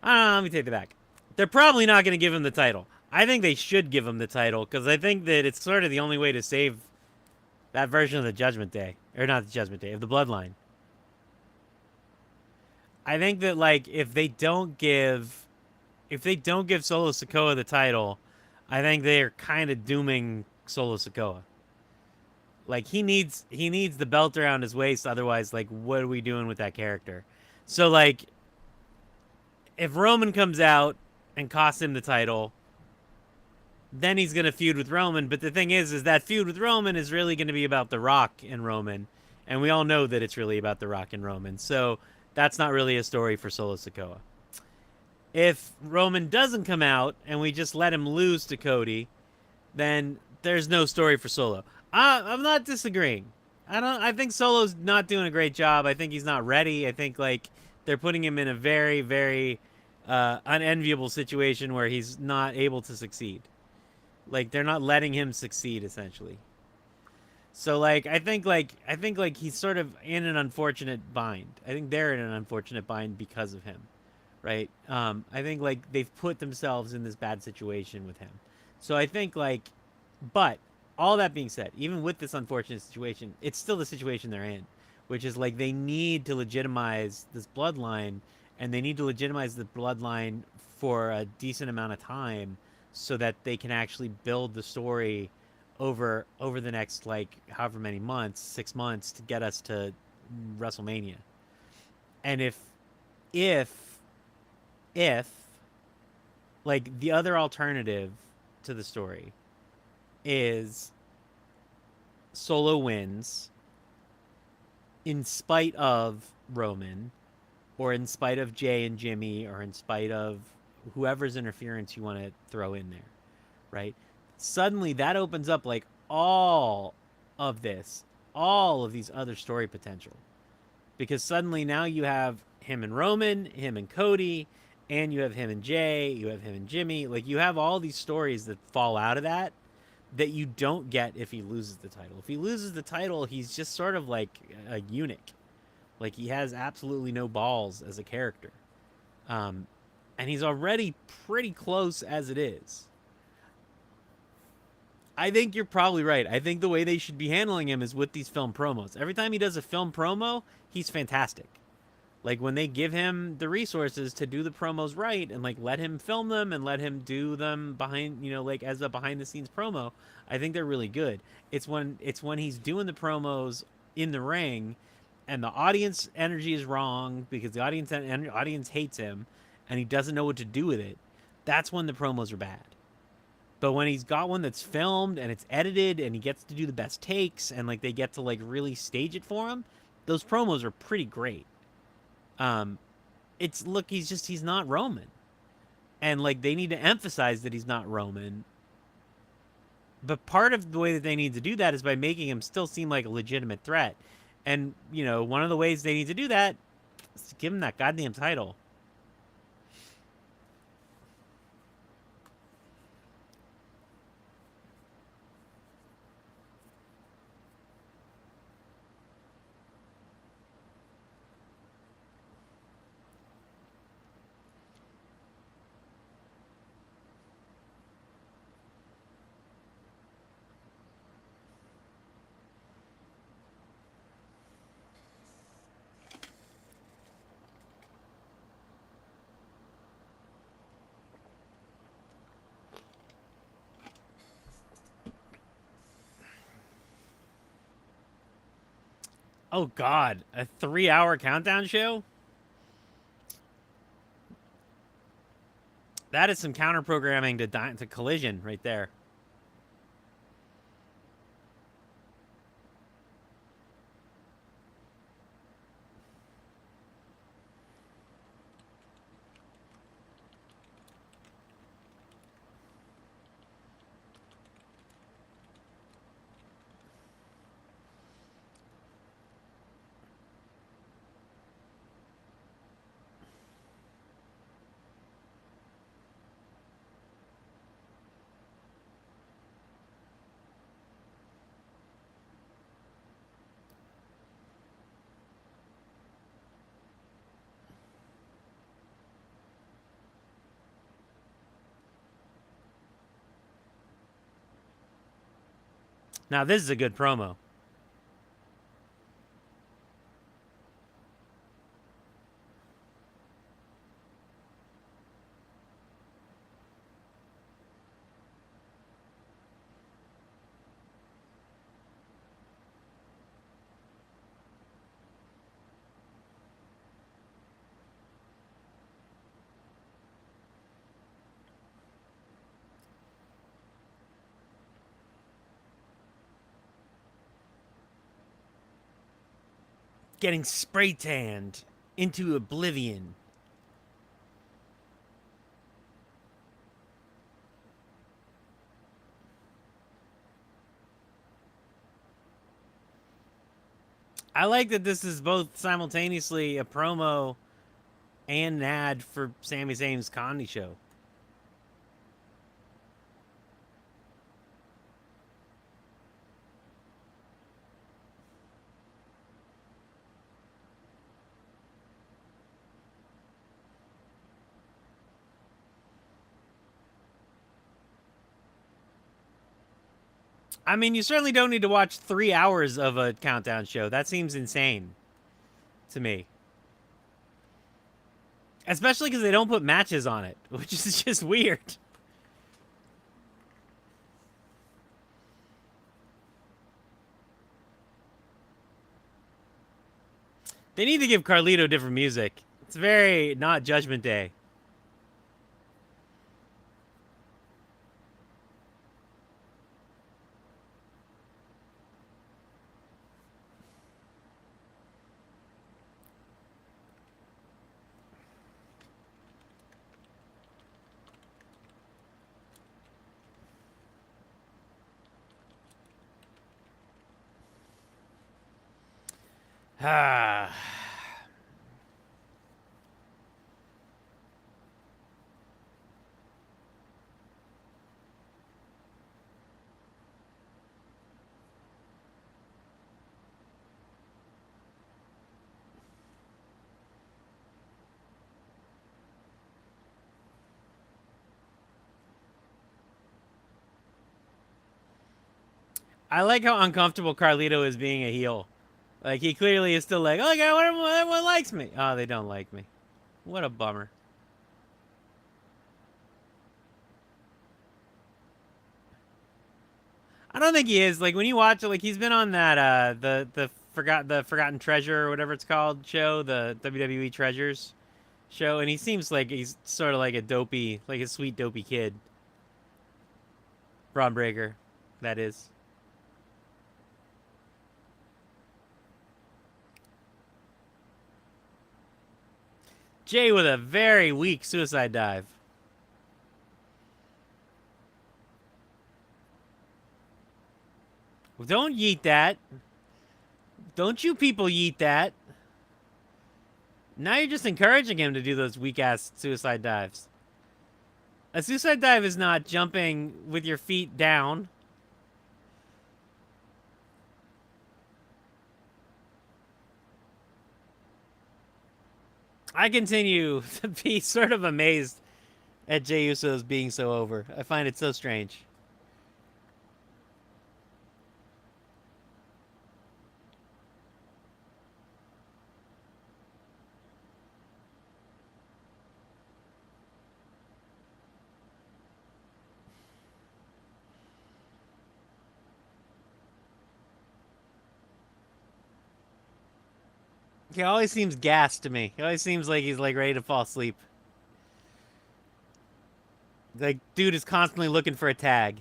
Speaker 1: Let me take that back. They're probably not gonna give him the title. I think they should give him the title because I think that it's sort of the only way to save that version of the Judgment Day, or not the Judgment Day, of the Bloodline. I think that like if they don't give Solo Sikoa the title, I think they're kind of dooming Solo Sikoa. Like he needs the belt around his waist, otherwise, like, what are we doing with that character? So like, if Roman comes out and costs him the title, then he's gonna feud with Roman. But the thing is that feud with Roman is really gonna be about The Rock and Roman, and we all know that it's really about The Rock and Roman. So that's not really a story for Solo Sikoa. If Roman doesn't come out and we just let him lose to Cody, then there's no story for Solo. I'm not disagreeing. I think Solo's not doing a great job. I think he's not ready. I think like they're putting him in a very, very unenviable situation where he's not able to succeed. Like they're not letting him succeed essentially. So like I think he's sort of in an unfortunate bind. I think they're in an unfortunate bind because of him, right? I think like they've put themselves in this bad situation with him. So I think like, but all that being said, even with this unfortunate situation, it's still the situation they're in, which is like they need to legitimize this bloodline, and they need to legitimize the bloodline for a decent amount of time so that they can actually build the story over the next like however many months, 6 months, to get us to WrestleMania. And if if like the other alternative to the story is Solo wins in spite of Roman, or in spite of Jay and Jimmy, or in spite of whoever's interference you want to throw in there, right? Suddenly that opens up like of this, all of these other story potential. Because suddenly now you have him and Roman, him and Cody, and you have him and Jay, you have him and Jimmy. Like you have all these stories that fall out of that you don't get if he loses the title. If he loses the title, he's just sort of like a eunuch. Like he has absolutely no balls as a character. Um, and he's already pretty close as it is. I think you're probably right. I think the way they should be handling him is with these film promos. Every time he does a film promo, he's fantastic. Like when they give him the resources to do the promos right and like let him film them and let him do them behind, like as a behind the scenes promo, I think they're really good. It's when he's doing the promos in the ring and the audience energy is wrong because the audience hates him and he doesn't know what to do with it. That's when the promos are bad. But when he's got one that's filmed and it's edited and he gets to do the best takes and like they get to like really stage it for him, those promos are pretty great. Um, it's look, he's not Roman, and like they need to emphasize that he's not Roman. But part of the way that they need to do that is by making him still seem like a legitimate threat. And one of the ways they need to do that is to give him that goddamn title. Oh God, a 3-hour countdown show? That is some counter programming to Collision right there. Now this is a good promo. Getting spray tanned into oblivion. I like that this is both simultaneously a promo and an ad for Sami Zayn's comedy show. I mean, you certainly don't need to watch 3 hours of a countdown show. That seems insane to me. Especially because they don't put matches on it, which is just weird. They need to give Carlito different music. It's very not Judgment Day. Ah. I like how uncomfortable Carlito is being a heel. Like, he clearly is still like, oh, God, everyone likes me. Oh, they don't like me. What a bummer. I don't think he is. Like, when you watch it, like, he's been on that, the Forgotten Treasure or whatever it's called show, the WWE Treasures show, and he seems like he's sort of like a dopey, like a sweet dopey kid. Braun Breaker, that is. Jay with a very weak suicide dive. Don't yeet that. Don't you people yeet that. Now you're just encouraging him to do those weak ass suicide dives. A suicide dive is not jumping with your feet down. I continue to be sort of amazed at Jey Uso's being so over. I find it so strange. He always seems gassed to me. He always seems like he's like ready to fall asleep. Like, dude is constantly looking for a tag.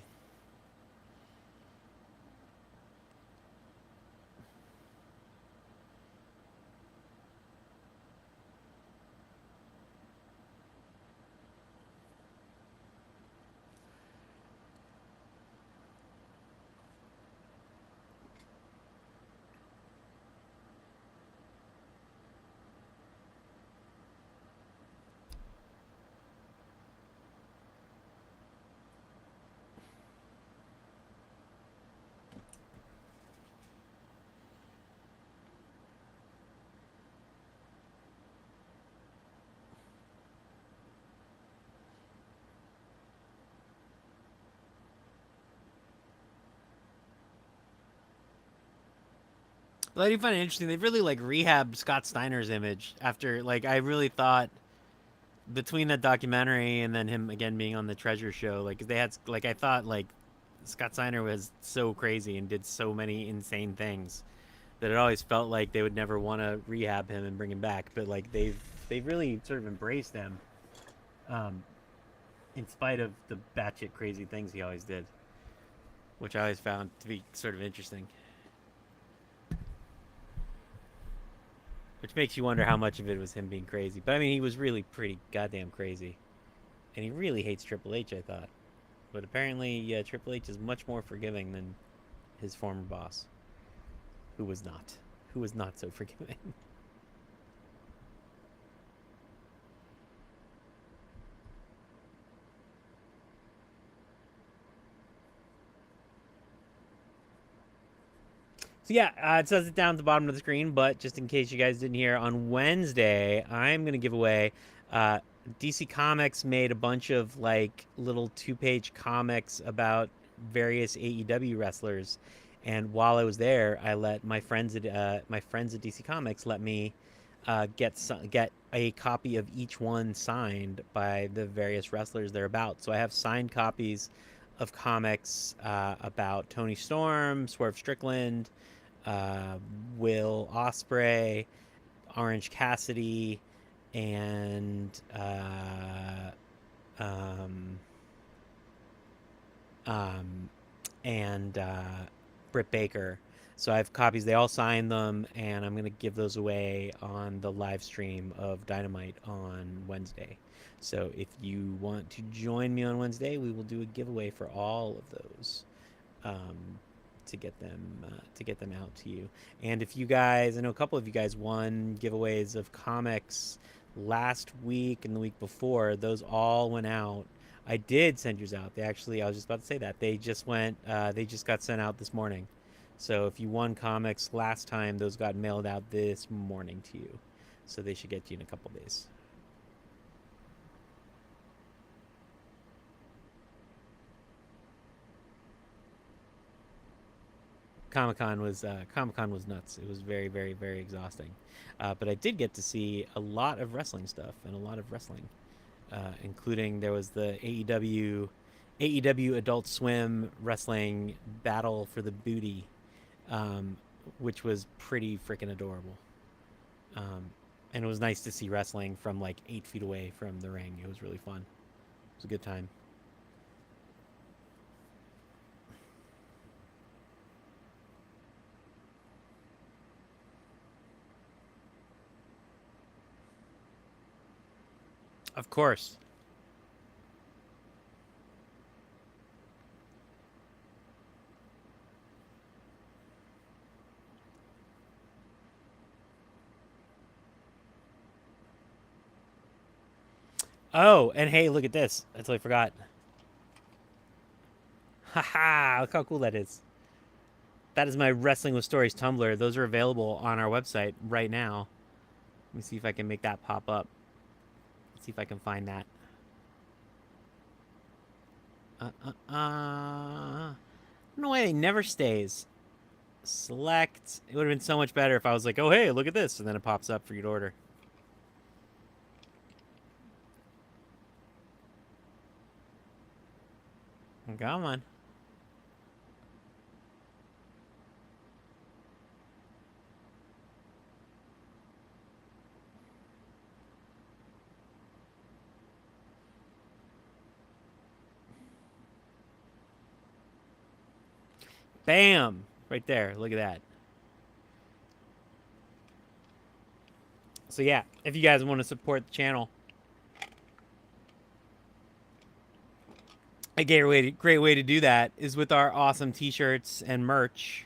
Speaker 1: But I do find it interesting. They've really like rehabbed Scott Steiner's image after like I really thought between that documentary and then him again being on the Treasure Show, like they had like I thought like Scott Steiner was so crazy and did so many insane things that it always felt like they would never want to rehab him and bring him back. But like they've really sort of embraced him, um, in spite of the batshit crazy things he always did, which I always found to be sort of interesting. Which makes you wonder how much of it was him being crazy. But I mean, he was really pretty goddamn crazy, and he really hates Triple H. I thought, but apparently Triple H is much more forgiving than his former boss, who was not, so forgiving. So yeah, it says it down at the bottom of the screen, but just in case you guys didn't hear, on Wednesday I'm gonna give away. Uh, DC Comics made a bunch of like little two-page comics about various AEW wrestlers, and while I was there, I let my friends at DC Comics let me get a copy of each one signed by the various wrestlers they're about. So I have signed copies of comics about Tony Storm, Swerve Strickland, uh, Will Osprey, Orange Cassidy, and um, um, and Britt Baker. So I have copies. They all signed them, and I'm gonna give those away on the live stream of Dynamite on Wednesday. So if you want to join me on Wednesday, we will do a giveaway for all of those. Um, to get them out to you. And if you guys, I know a couple of you guys won giveaways of comics last week and the week before. Those all went out. I did send yours out. They actually, I was just about to say that they just went. They just got sent out this morning. So if you won comics last time, those got mailed out this morning to you. So they should get to you in a couple days. Comic Con was nuts. It was very very very exhausting, but I did get to see a lot of wrestling stuff and a lot of wrestling, including there was the AEW Adult Swim Wrestling Battle for the Booty, um, which was pretty freaking adorable. Um, and it was nice to see wrestling from like 8 feet away from the ring. It was really fun. It was a good time. Of course. Oh, and hey, look at this. I totally forgot. Haha, look how cool that is. That is my Wrestling with Stories Tumblr. Those are available on our website right now. Let me see if I can make that pop up. Let's see if I can find that. I don't know why it never stays. Select. It would have been so much better if I was like, oh, hey, look at this. And then it pops up for you to order. Come on. Bam! Right there. Look at that. So yeah, if you guys want to support the channel, a great way to do that is with our awesome t-shirts and merch,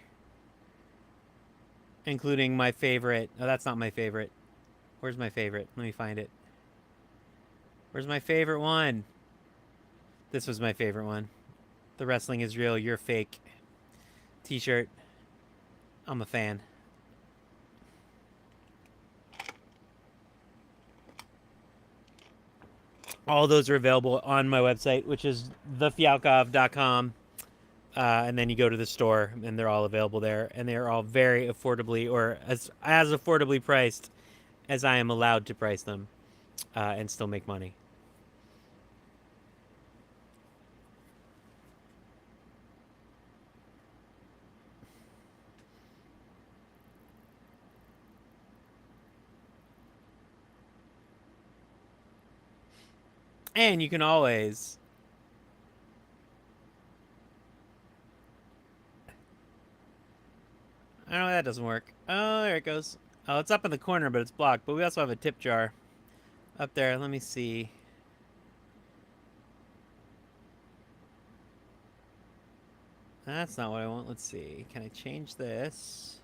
Speaker 1: including my favorite. Oh, that's not my favorite. Where's my favorite? Let me find it. Where's my favorite one? This was my favorite one. The wrestling is real, you're fake. T-shirt. I'm a fan. All those are available on my website, which is thefialkov.com. And then you go to the store, and they're all available there. And they're all very affordably, or as affordably priced as I am allowed to price them, and still make money. And you can always... I don't know why that doesn't work. Oh, there it goes. Oh, it's up in the corner, but it's blocked. But we also have a tip jar up there. Let me see. That's not what I want. Let's see. Can I change this?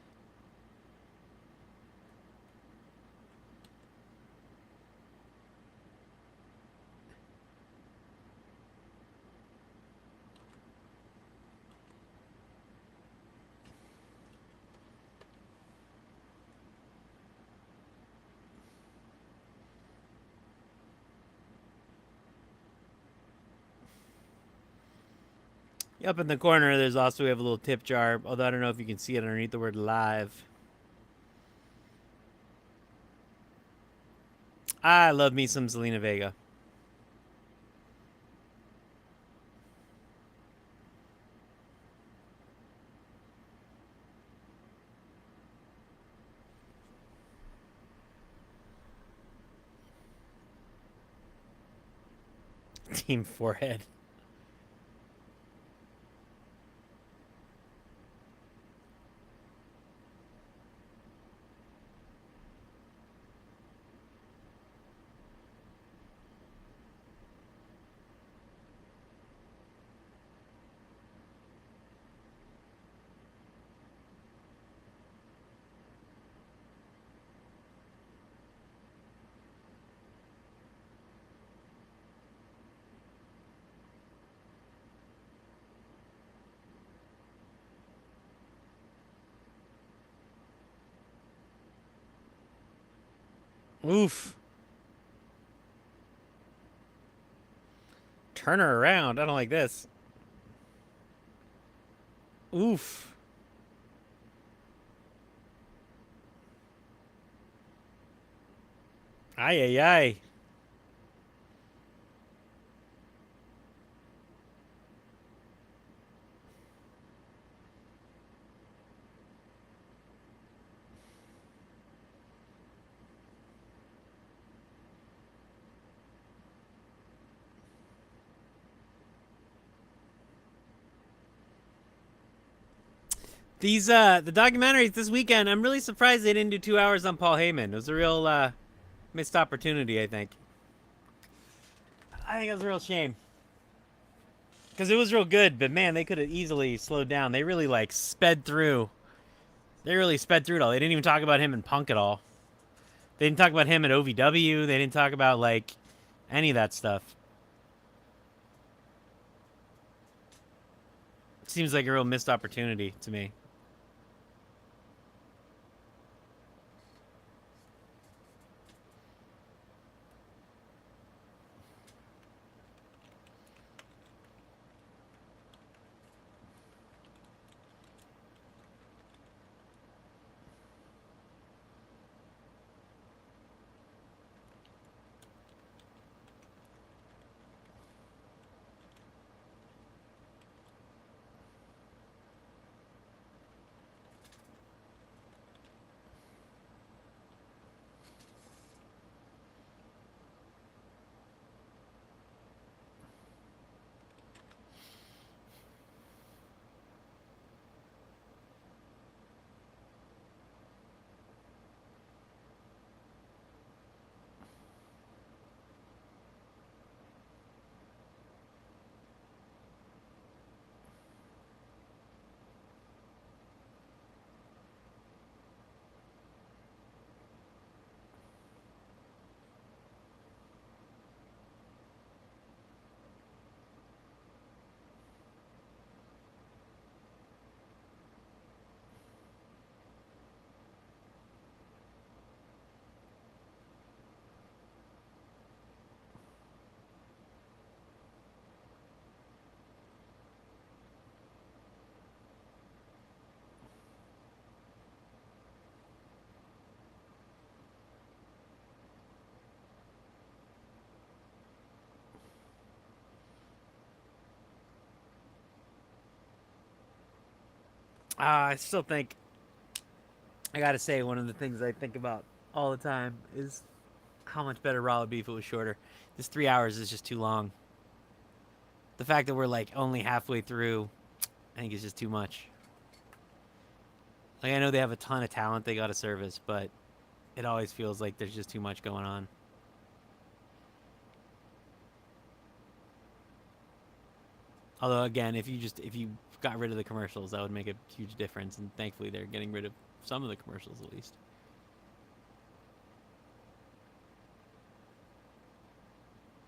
Speaker 1: Up in the corner, there's also, we have a little tip jar, although I don't know if you can see it underneath the word live. I love me some Zelina Vega. Team Forehead. Oof. Turn her around. I don't like this. Oof. Ay, ay, ay. These, the documentaries this weekend, I'm really surprised they didn't do 2 hours on Paul Heyman. It was a real, missed opportunity, I think. I think it was a real shame. Because it was real good, but man, they could have easily slowed down. They really, like, sped through. They really sped through it all. They didn't even talk about him in Punk at all. They didn't talk about him at OVW. They didn't talk about, like, any of that stuff. Seems like a real missed opportunity to me. I still think I gotta say one of the things I think about all the time is how much better Raw would be if it was shorter. This 3 hours is just too long. The fact that we're like only halfway through, I think is just too much. Like I know they have a ton of talent they got to service, but it always feels like there's just too much going on. Although again, if you got rid of the commercials, that would make a huge difference. And thankfully, they're getting rid of some of the commercials at least.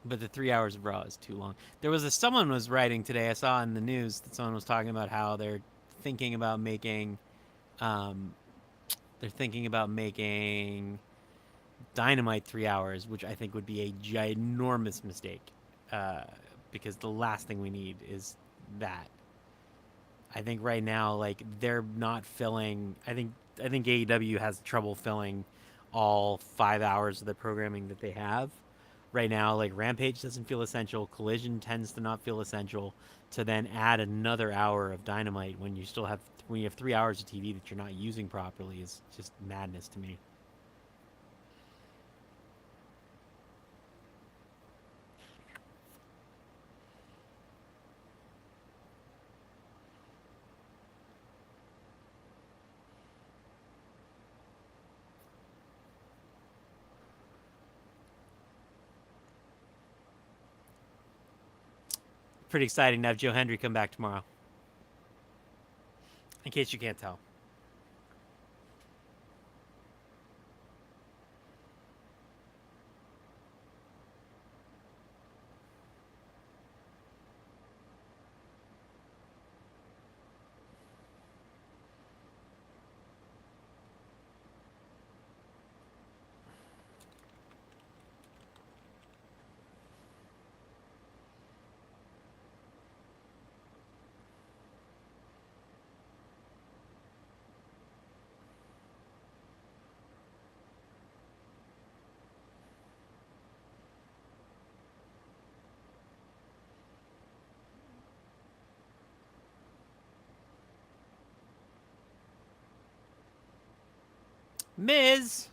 Speaker 1: But the 3 hours of Raw is too long. There was someone was writing today. I saw in the news that someone was talking about how thinking about making, um, they're thinking about making Dynamite 3 hours, which I think would be a ginormous mistake, uh, because the last thing we need is that. I think right now, like they're not filling. I think AEW has trouble filling all 5 hours of the programming that they have right now. Like Rampage doesn't feel essential. Collision tends to not feel essential. To then add another hour of Dynamite when you have 3 hours of TV that you're not using properly is just madness to me. Pretty exciting to have Joe Hendry come back tomorrow. In case you can't tell. Miz.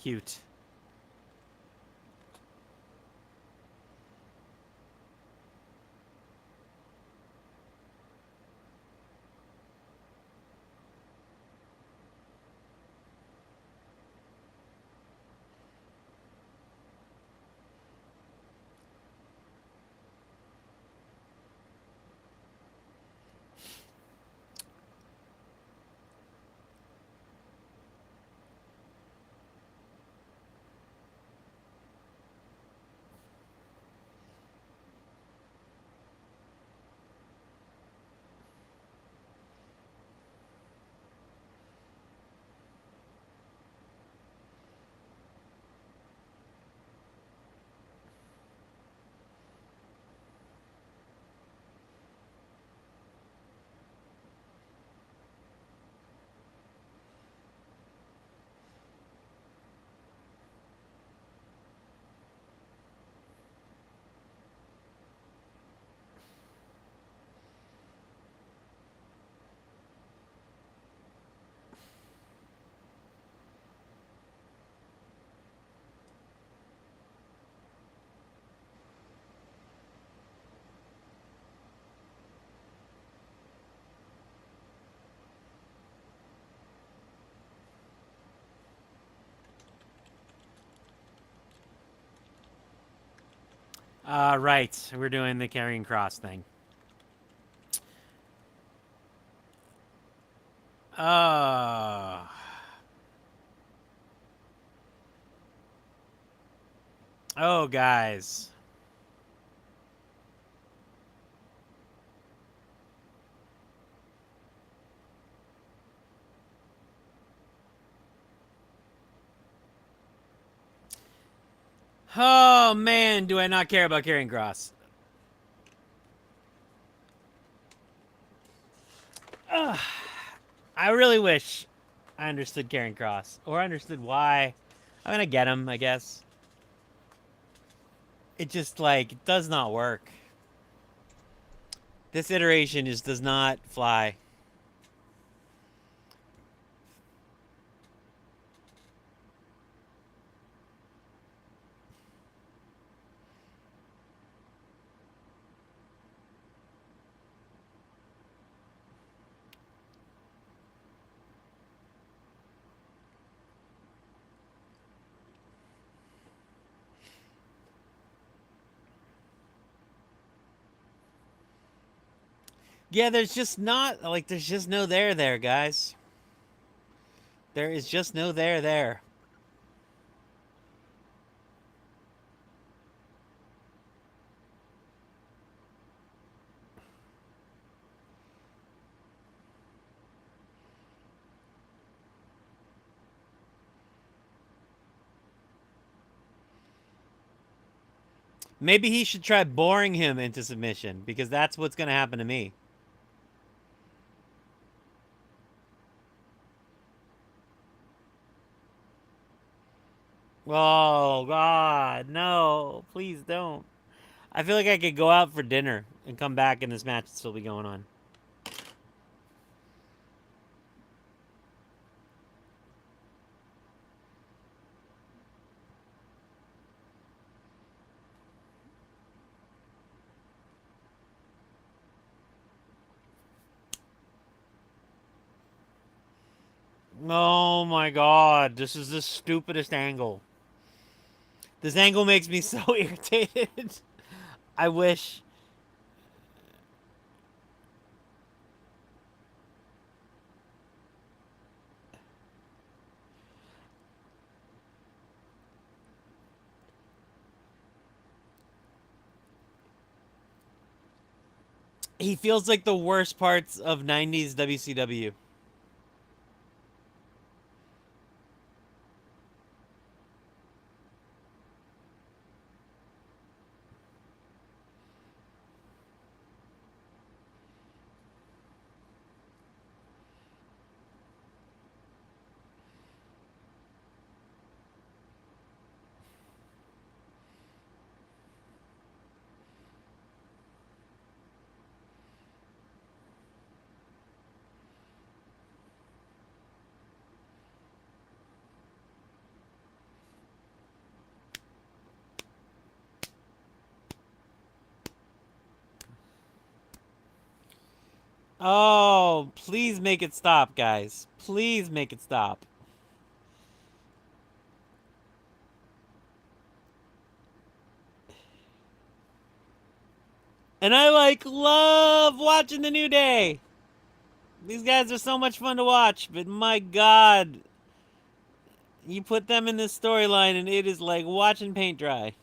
Speaker 1: Cute. Right. We're doing the carrying cross thing. Uh, oh, guys. Oh, man, do I not care about carrying cross. I really wish I understood carrying cross. Or understood why. I'm gonna get him, I guess. It just, like, it does not work. This iteration just does not fly. Yeah, there's just not, like, there's just no there, guys. There is just no there. Maybe he should try boring him into submission, because that's what's gonna happen to me. Oh, God, no. Please don't. I feel like I could go out for dinner and come back and this match would still be going on. Oh my God, this is the stupidest angle. This angle makes me so irritated. I wish. He feels like the worst parts of 90s WCW. Oh, please make it stop, guys. Please make it stop. And I like love watching the New Day. These guys are so much fun to watch, but my God, you put them in this storyline and it is like watching paint dry.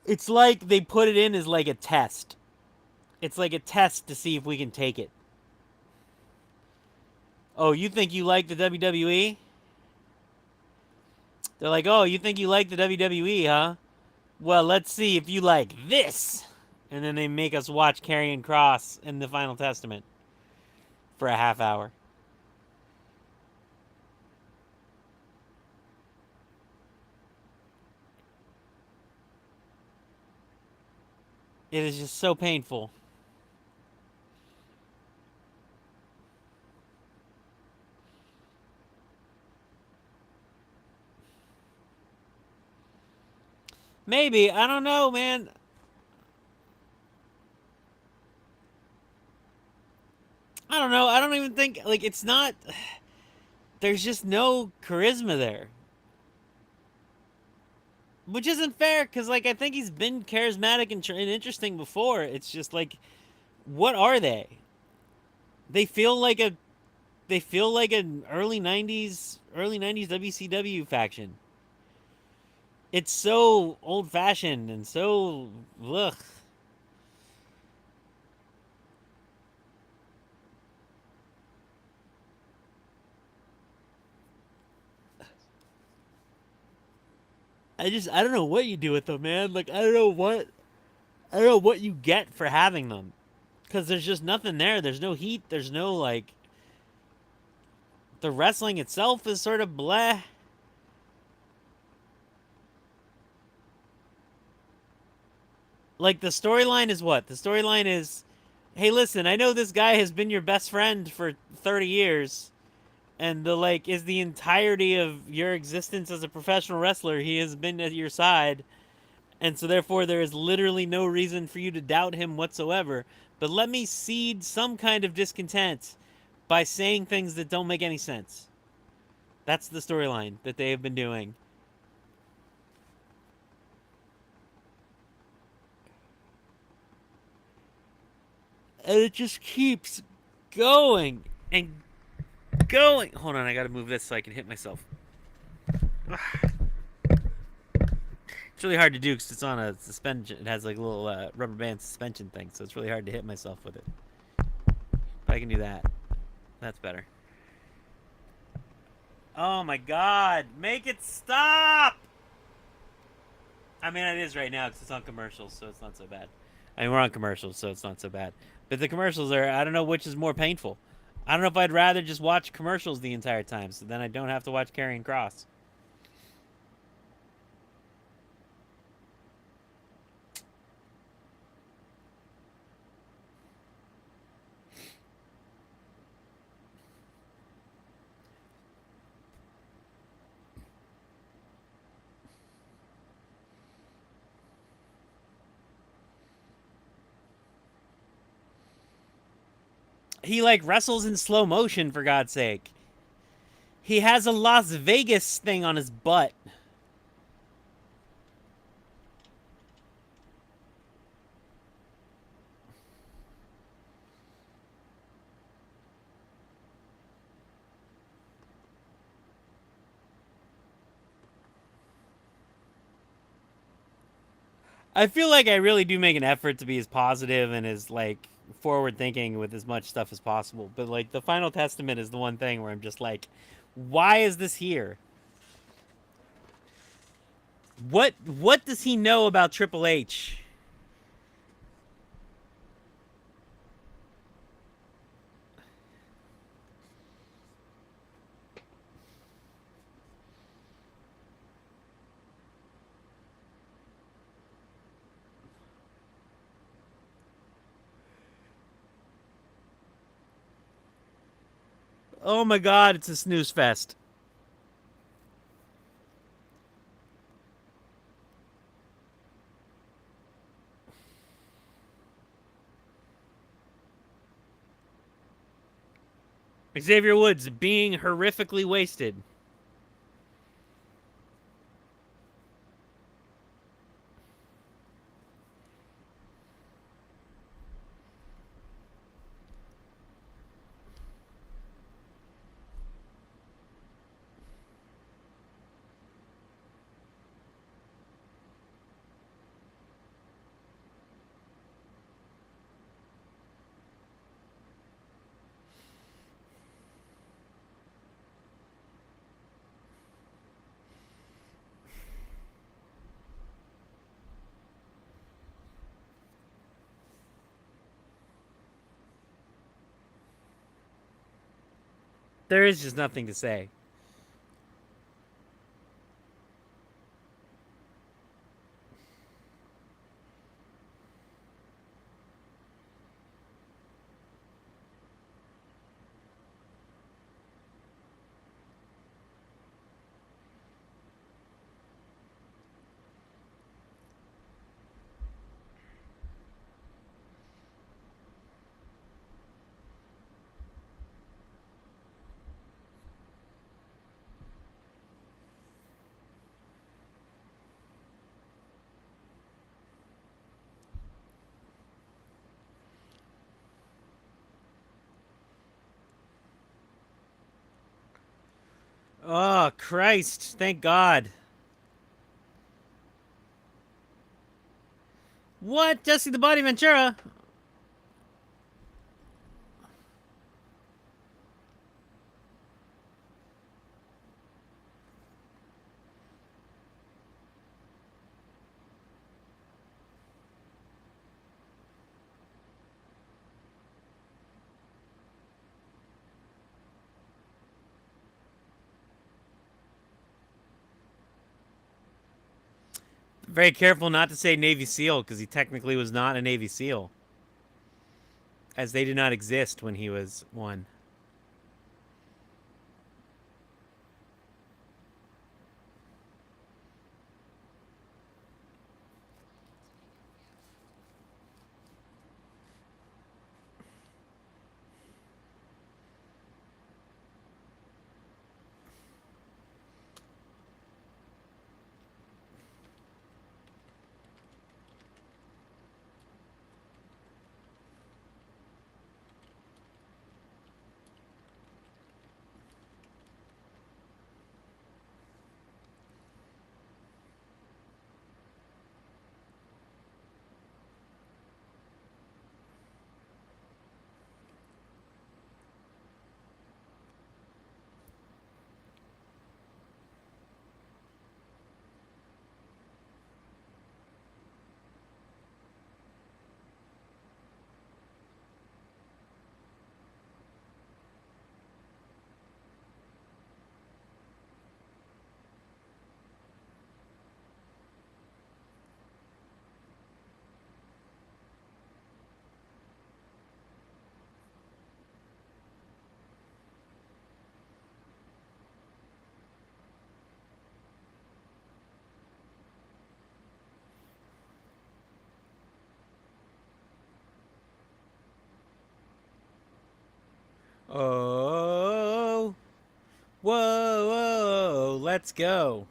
Speaker 1: It's like they put it in as like a test. It's like a test to see if we can take it. Oh, you think you like the WWE? They're like, oh, you think you like the WWE, huh? Well, let's see if you like this. And then they make us watch Karrion Kross in the Final Testament for a half hour. It is just so painful. Maybe. I don't know, man. I don't know. I don't even think like it's not. There's just no charisma there, which isn't fair because like I think he's been charismatic and interesting before. It's just like, what are they? They feel like a they feel like an early '90s WCW faction. It's so old fashioned and so ugh. I don't know what you do with them, man. Like I don't know what you get for having them because there's just nothing there. There's no heat. There's no like the wrestling itself is sort of bleh. Like the storyline is what? The storyline is, hey, listen, I know this guy has been your best friend for 30 years and the like is the entirety of your existence as a professional wrestler. He has been at your side. And so therefore there is literally no reason for you to doubt him whatsoever. But let me seed some kind of discontent by saying things that don't make any sense. That's the storyline that they have been doing. And it just keeps going and going. Hold on, I gotta move this so I can hit myself. It's really hard to do because it's on a suspension. It has like a little rubber band suspension thing, so it's really hard to hit myself with it. But I can do that. That's better. Oh my god, make it stop! I mean, it is right now because it's on commercials, so it's not so bad. I mean, we're on commercials, so it's not so bad. But the commercials are, I don't know which is more painful. I don't know if I'd rather just watch commercials the entire time, so then I don't have to watch Karrion Kross. He, like, wrestles in slow motion, for God's sake. He has a Las Vegas thing on his butt. I feel like I really do make an effort to be as positive and as like forward thinking with as much stuff as possible. But like the Final Testament is the one thing where I'm just like, why is this here? What does he know about Triple H? Oh my god, it's a snooze fest. Xavier Woods being horrifically wasted. There is just nothing to say. Oh, Christ. Thank God. What? Jesse the Body Ventura? Very careful not to say Navy SEAL because he technically was not a Navy SEAL, as they did not exist when he was one. Oh, whoa, whoa, let's go.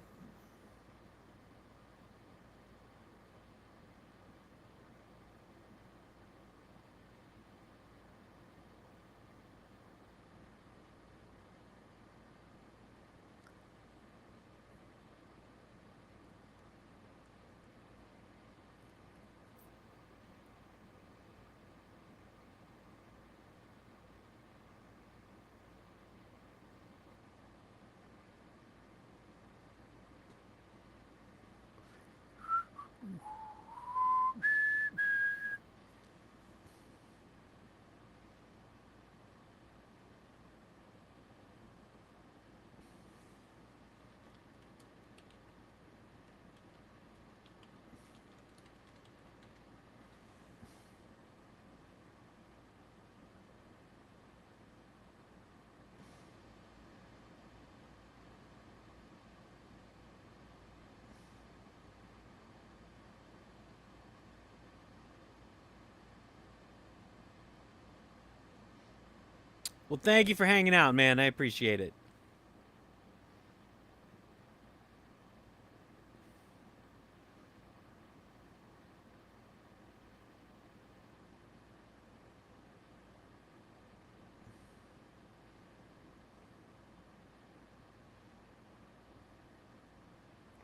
Speaker 1: Well, thank you for hanging out, man. I appreciate it.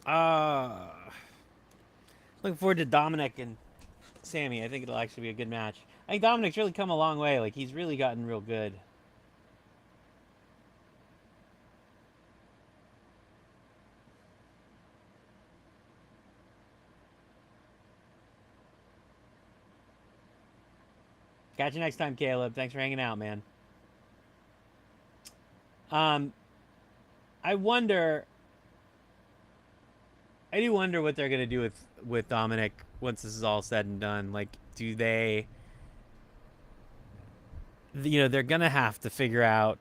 Speaker 1: Uh, looking forward to Dominic and Sammy. I think it'll actually be a good match. I think Dominic's really come a long way. Like, he's really gotten real good. Catch you next time, Caleb. Thanks for hanging out, man. Um, I wonder. I do wonder what they're gonna do with Dominic once this is all said and done. Like, do they? They're gonna have to figure out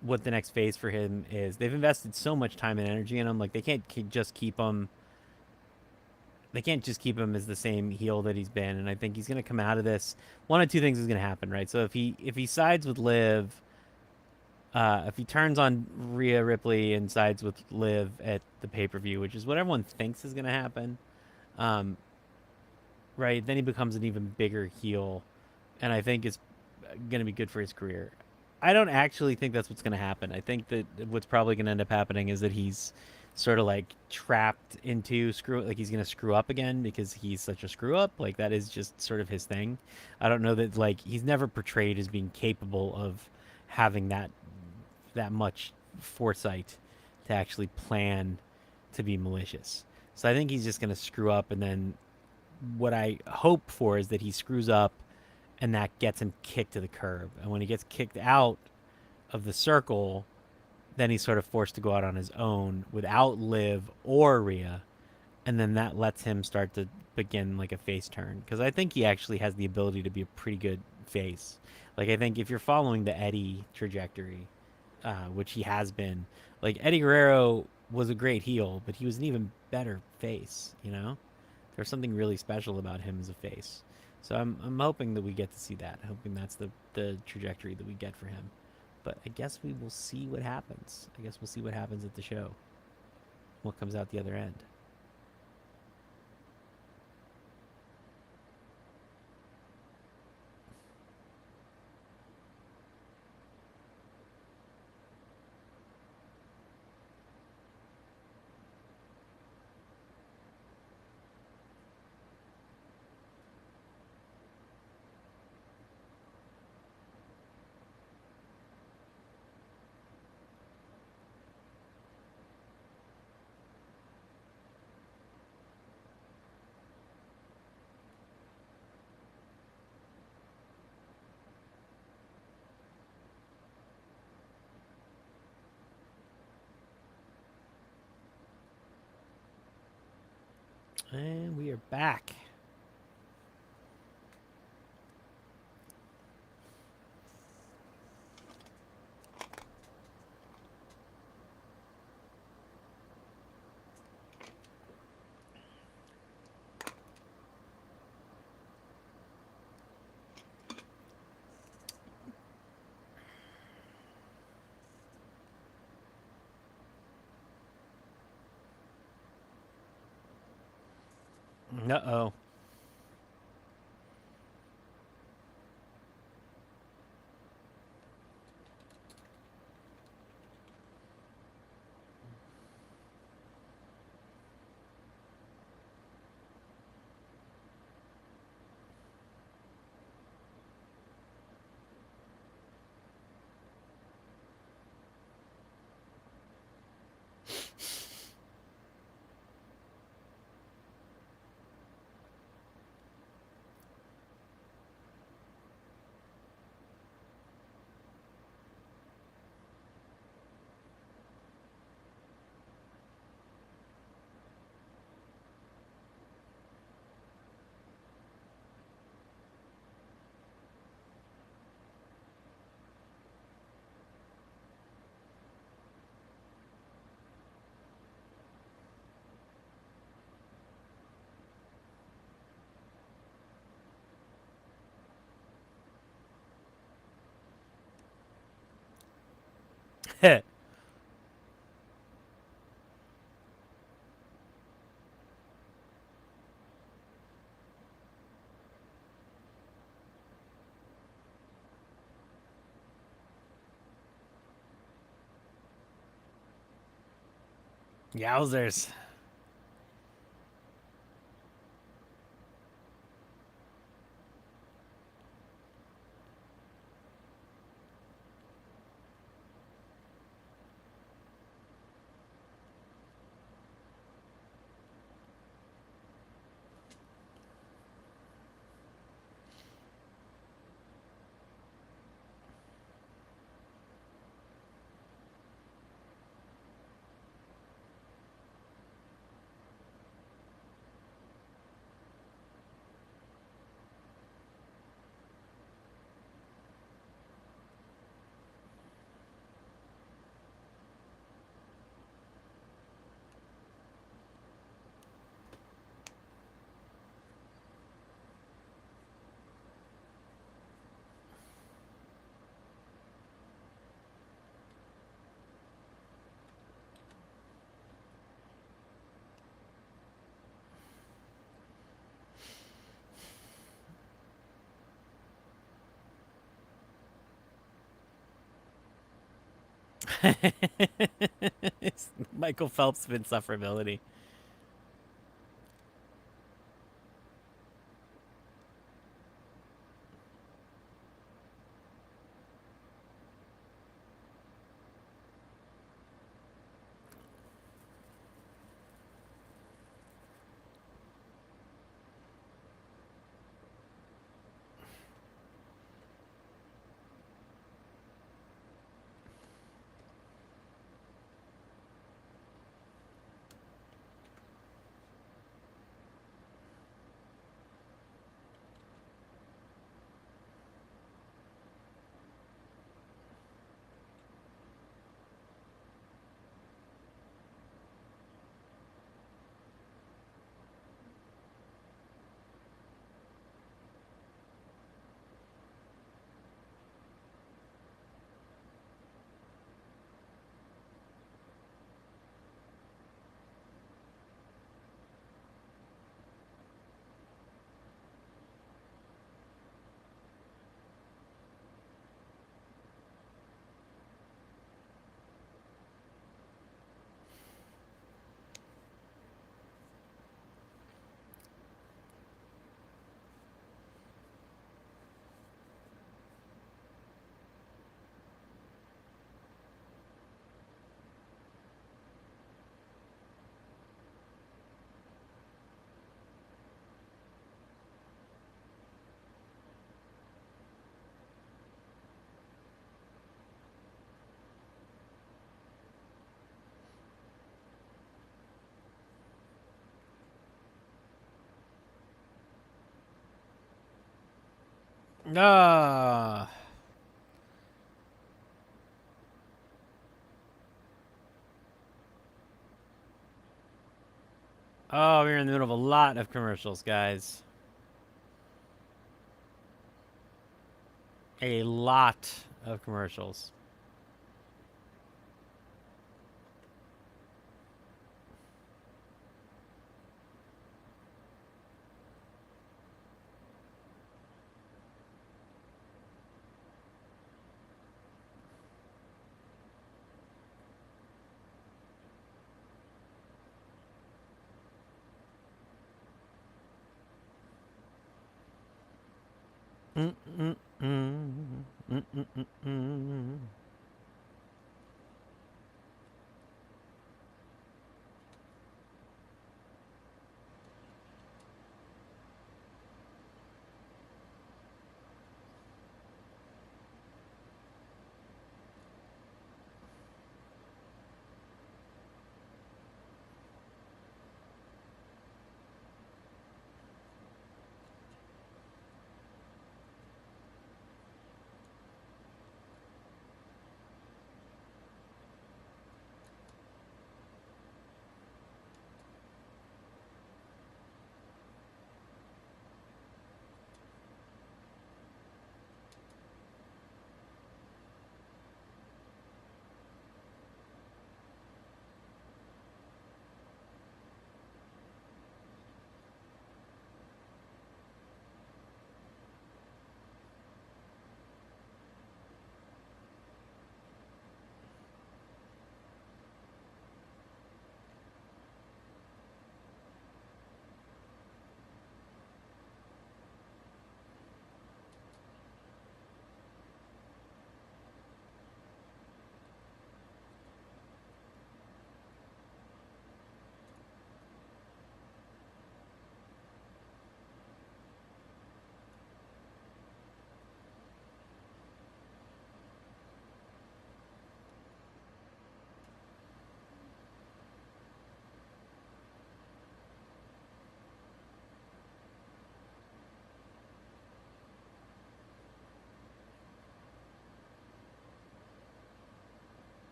Speaker 1: what the next phase for him is. They've invested so much time and energy in him. Like, they can't just keep him. They can't just keep him as the same heel that he's been. And I think he's gonna come out of this. One of two things is gonna happen, right? So if he sides with Liv, if he turns on Rhea Ripley and sides with Liv at the pay per view, which is what everyone thinks is gonna happen, um, then he becomes an even bigger heel, and I think it's gonna be good for his career. I don't actually think that's what's going to happen. I think that what's probably going to end up happening is that he's sort of like trapped into like he's going to screw up again because he's such a screw up. Like that is just sort of his thing. I don't know that like he's never portrayed as being capable of having that much foresight to actually plan to be malicious. So I think he's just going to screw up, and then what I hope for is that he screws up and that gets him kicked to the curb. And when he gets kicked out of the circle, then he's sort of forced to go out on his own without Liv or Rhea, and then that lets him start to begin like a face turn because I think he actually has the ability to be a pretty good face. Like I think if you're following the Eddie trajectory, which he has been, like Eddie Guerrero was a great heel, but he was an even better face. You know, there's something really special about him as a face. So I'm hoping that we get to see that. Hoping that's the trajectory that we get for him. But I guess we will see what happens. I guess we'll see what happens at the show. What comes out the other end. And we are back. Uh-oh. Yowzers. It's Michael Phelps of insufferability. Ah. Oh, we're in the middle of a lot of commercials, guys. A lot of commercials. Mm, mm, mm, mm, mm, mm, mm.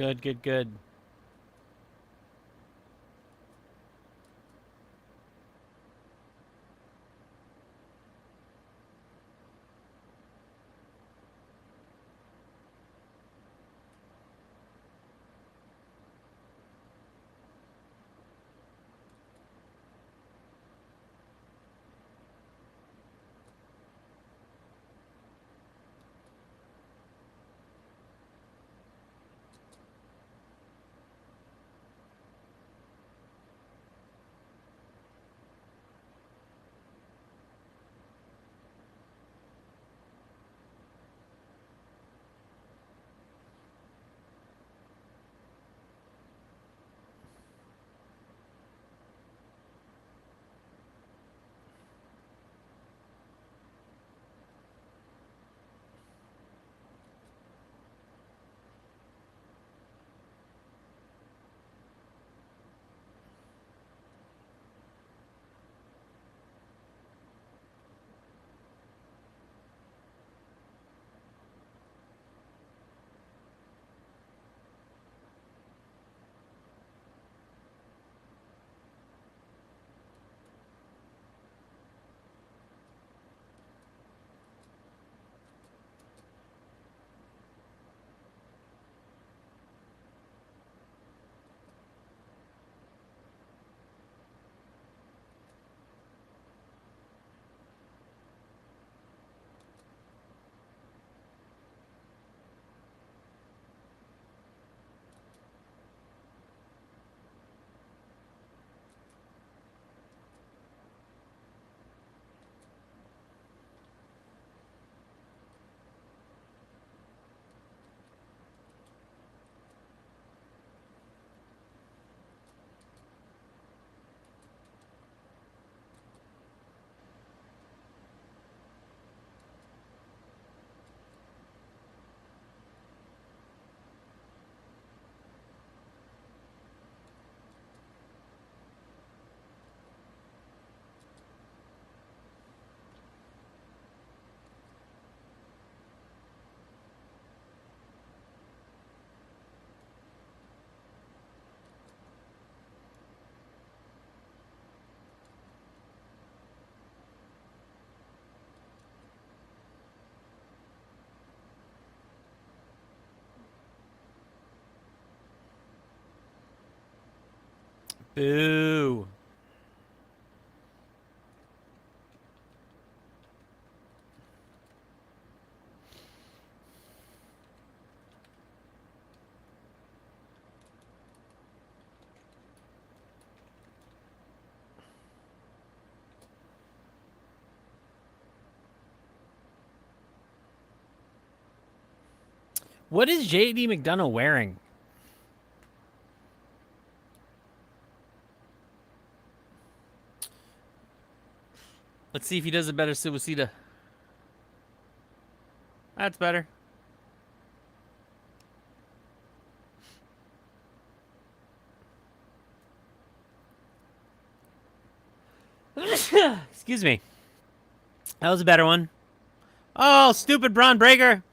Speaker 1: Good, good, good. Boo. What is JD McDonough wearing? Let's see if he does a better Suicida. That's better. Excuse me. That was a better one. Oh, stupid Braun Breaker.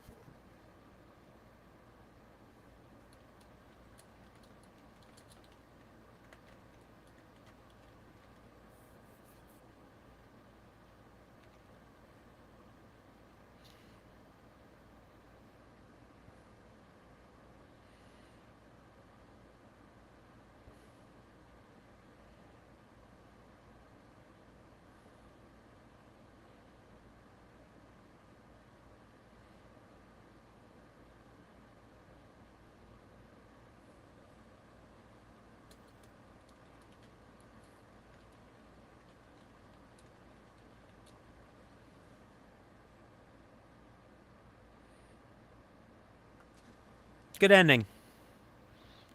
Speaker 1: Good ending.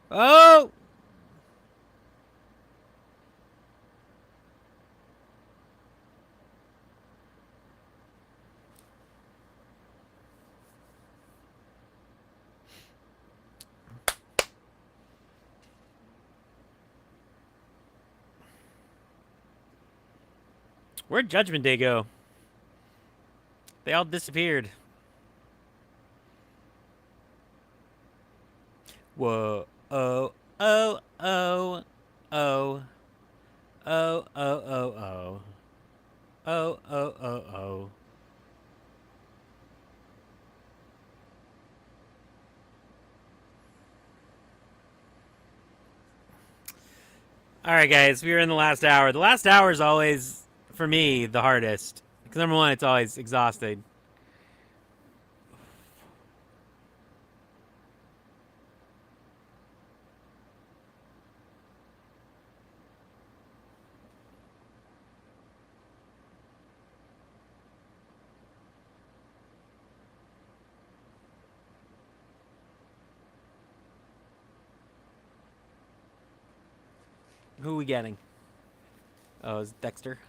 Speaker 1: Oh! Where'd Judgment Day go? They all disappeared. Whoa. Oh. Oh. Oh. Oh. Oh. Oh. Oh. Oh. Oh. Oh. Oh. Oh. All right, guys, we are in the last hour. The last hour is always, for me, the hardest. Because number one, it's always exhausting. Who are we getting? Oh, it's Dexter.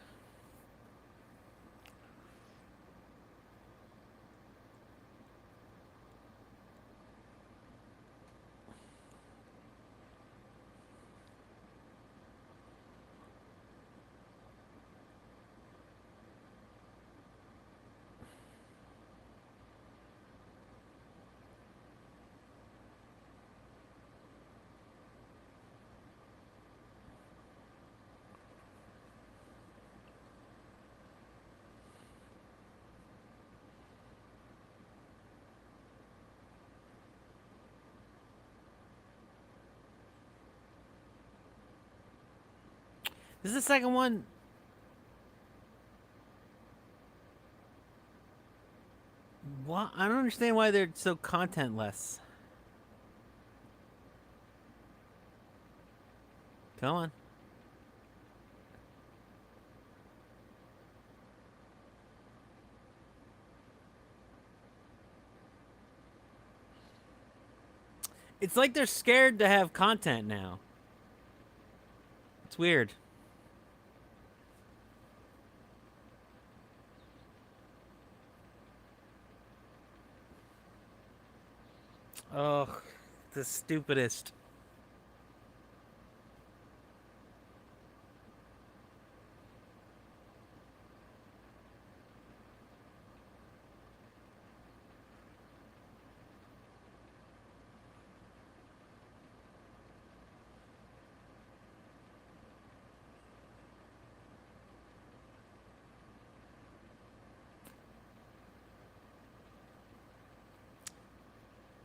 Speaker 1: This is the second one. What? I don't understand why they're so contentless. Come on. It's like they're scared to have content now. It's weird. Oh, the stupidest.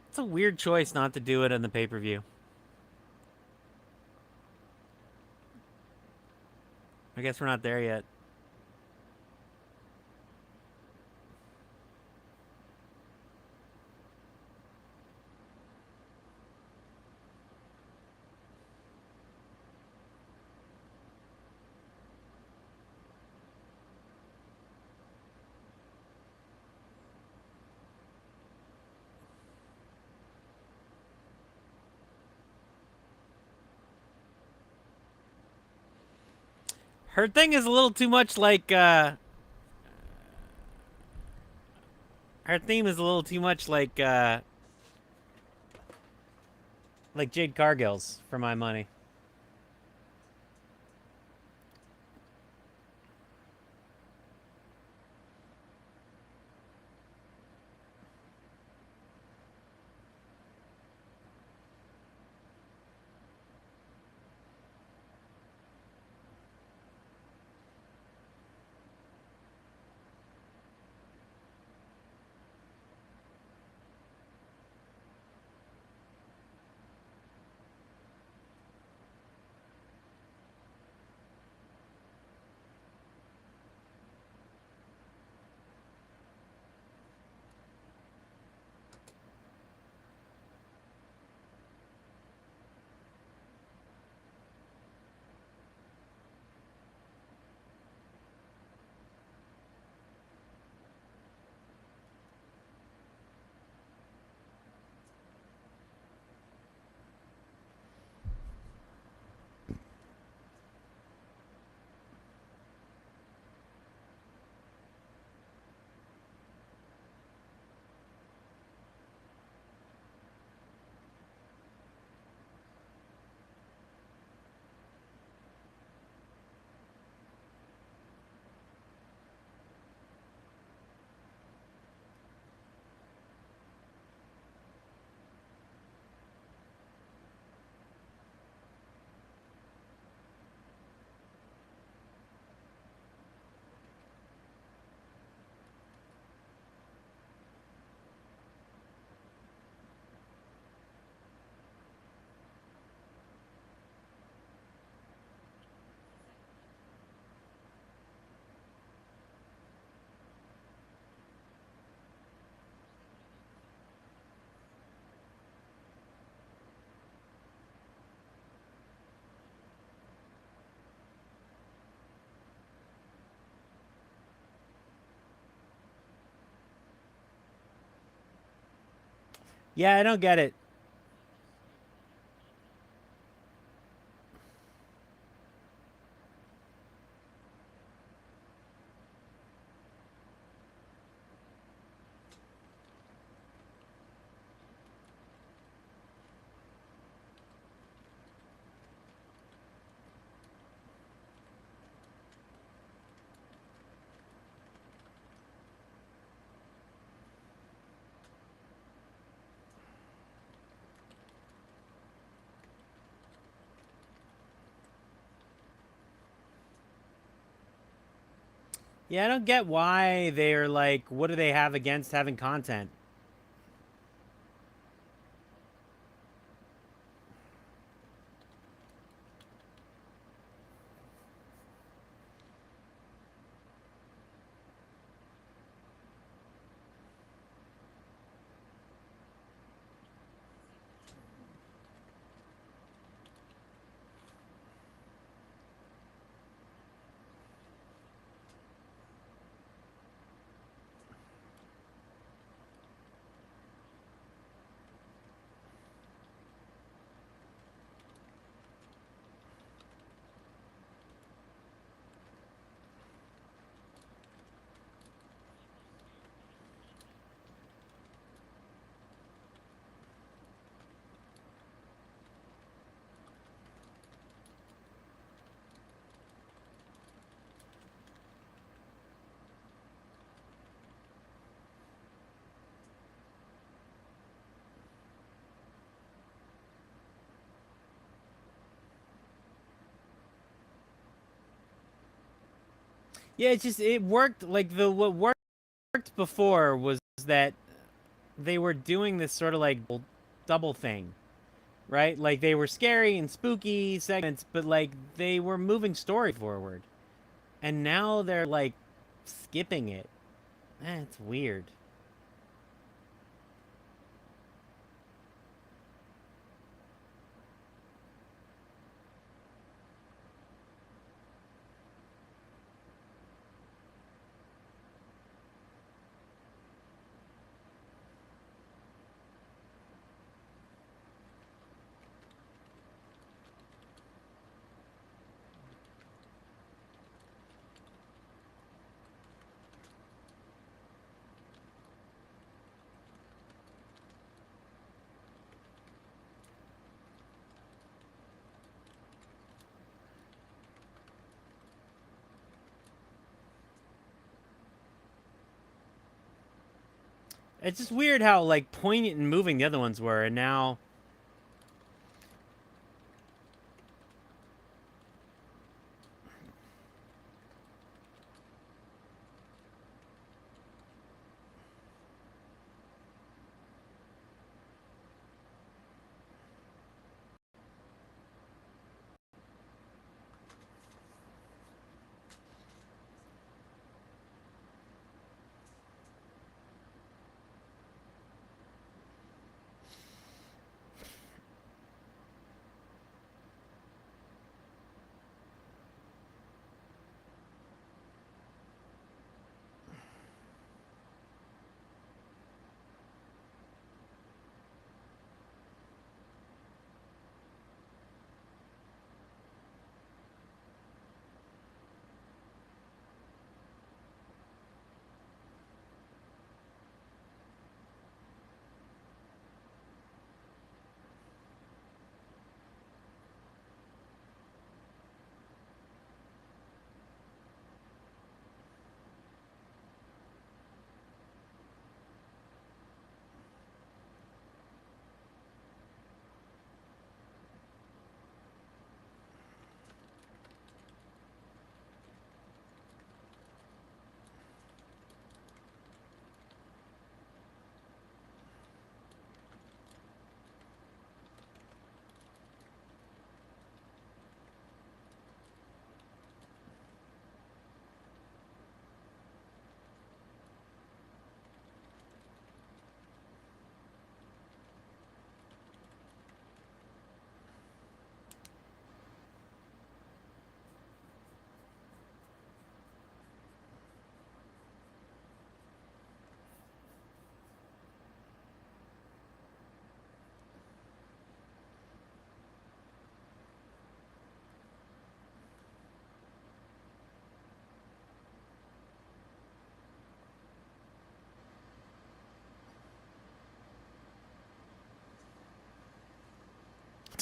Speaker 1: It's a weird choice not to do it in the pay-per-view. I guess we're not there yet. Her thing is a little too much like her theme is a little too much like Jade Cargill's for my money. Yeah, I don't get it. Yeah, I don't get why they're like, what do they have against having content? Yeah, it's just it worked. Like the what worked before was that they were doing this sort of like double thing, right? Like they were scary and spooky segments, but like they were moving story forward. And now they're like skipping it. It's weird. It's just weird how like poignant and moving the other ones were, and now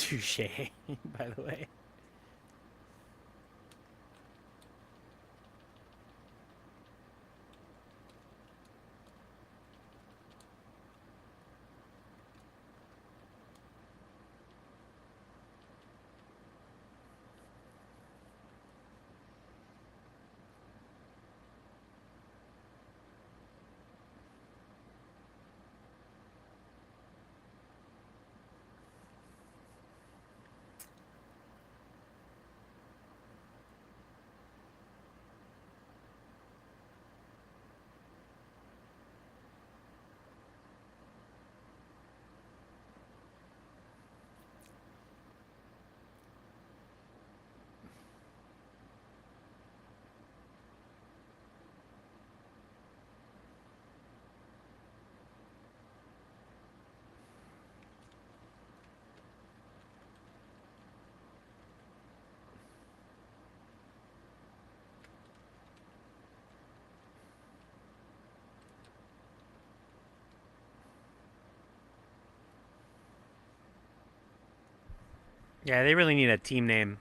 Speaker 1: Touche, by the way. Yeah, they really need a team name.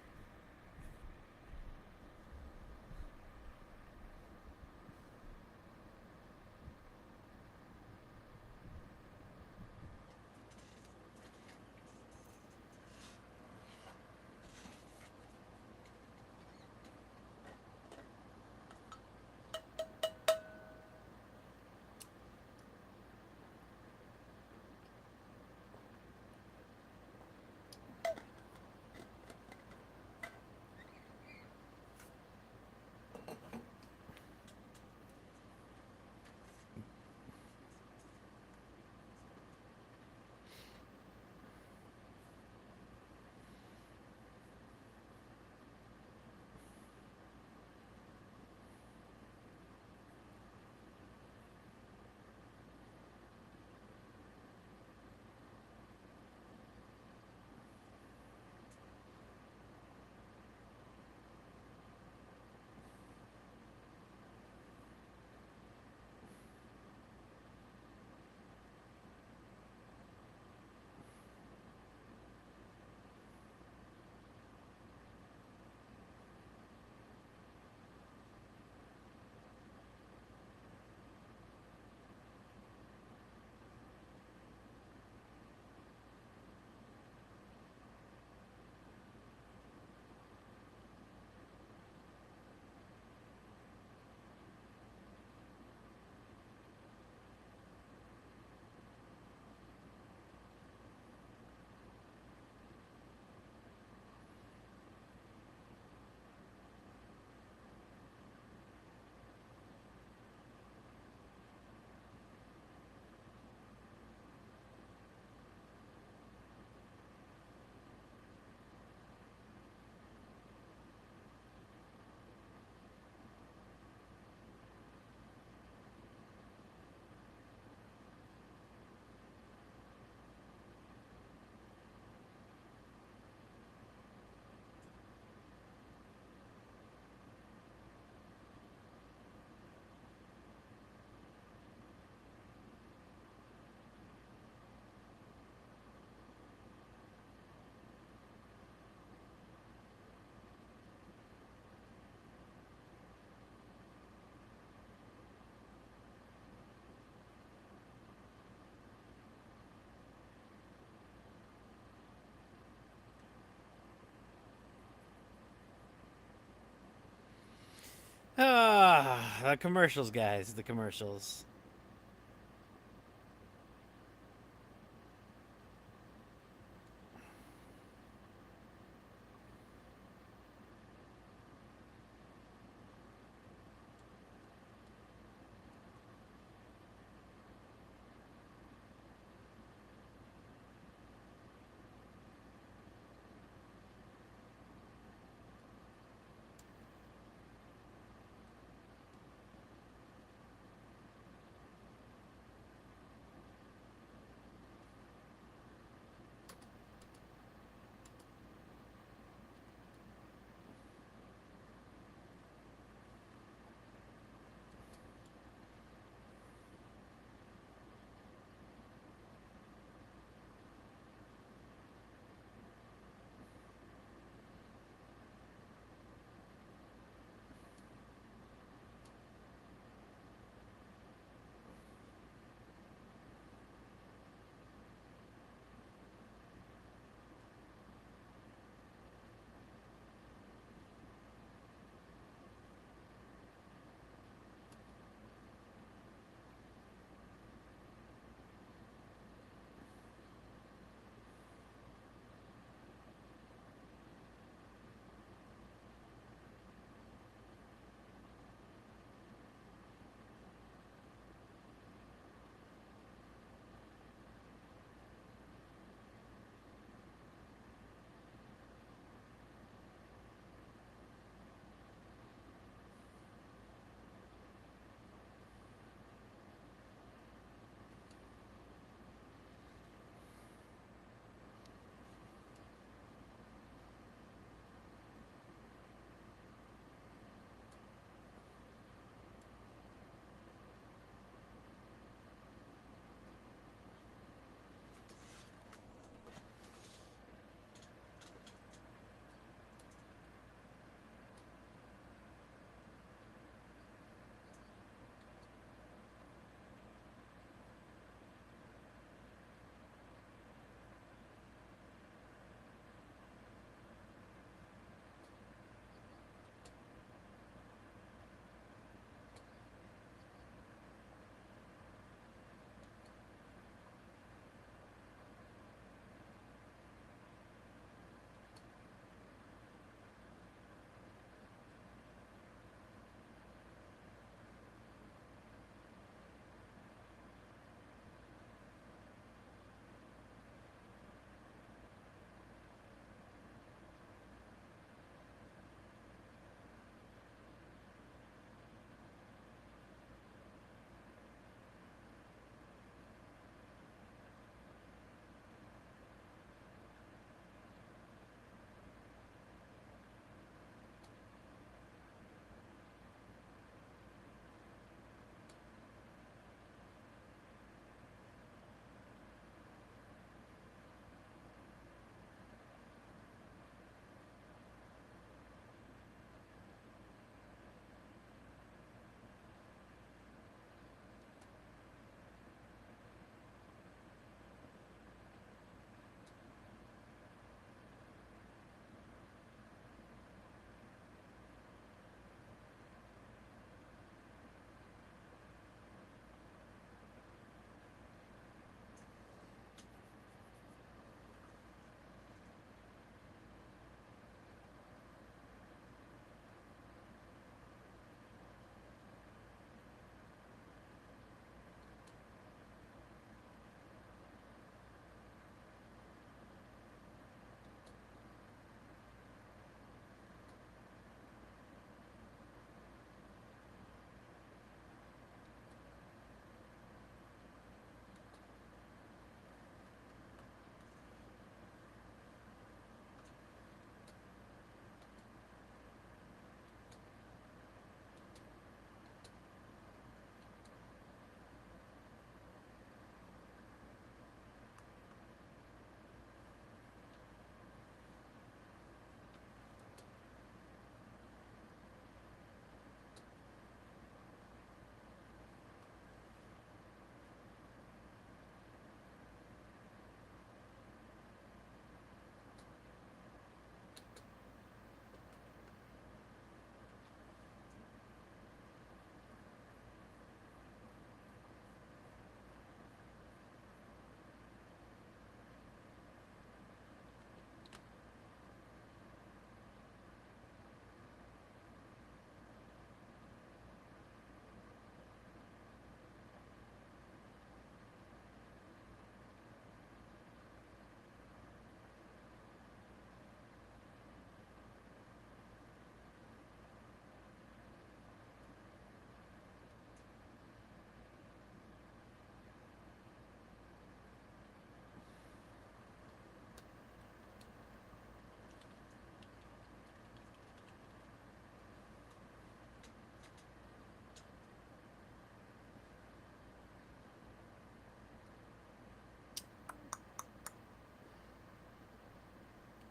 Speaker 1: Ah, the commercials, guys. The commercials.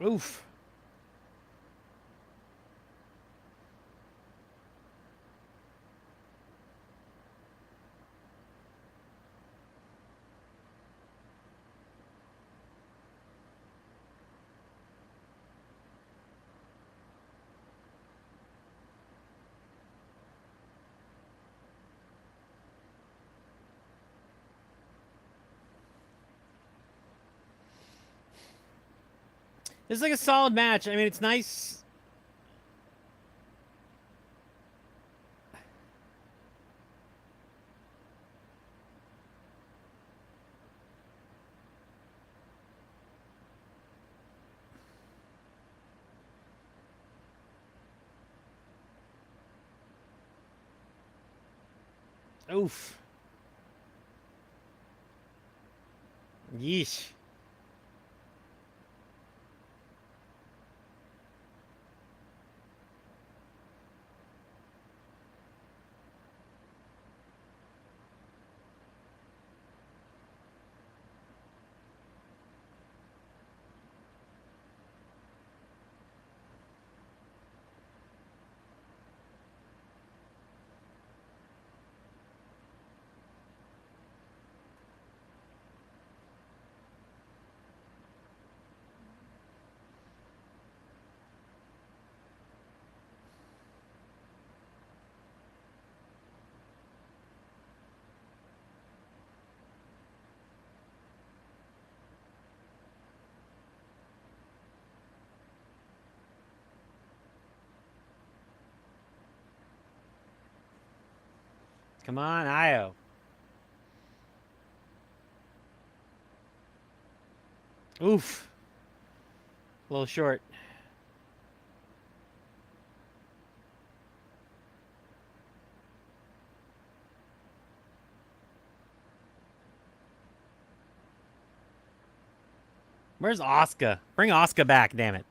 Speaker 1: Oof. This is like a solid match. I mean, it's nice. Oof. Yeesh. Come on, Io. Oof. A little short. Where's Asuka? Bring Asuka back, damn it.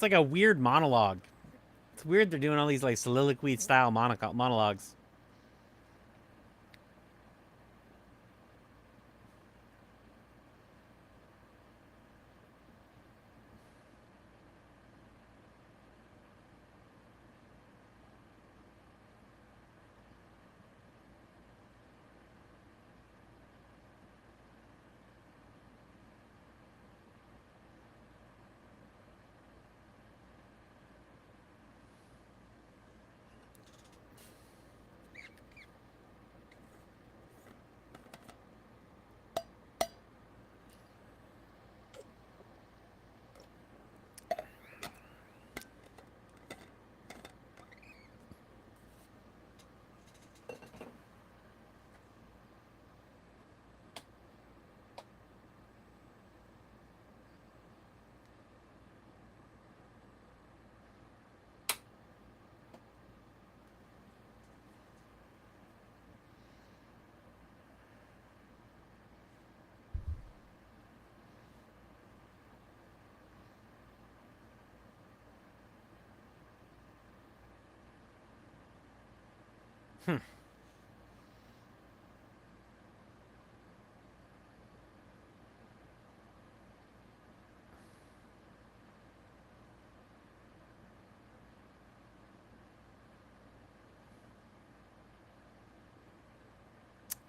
Speaker 1: It's like a weird monologue. It's weird they're doing all these like soliloquy style monologues.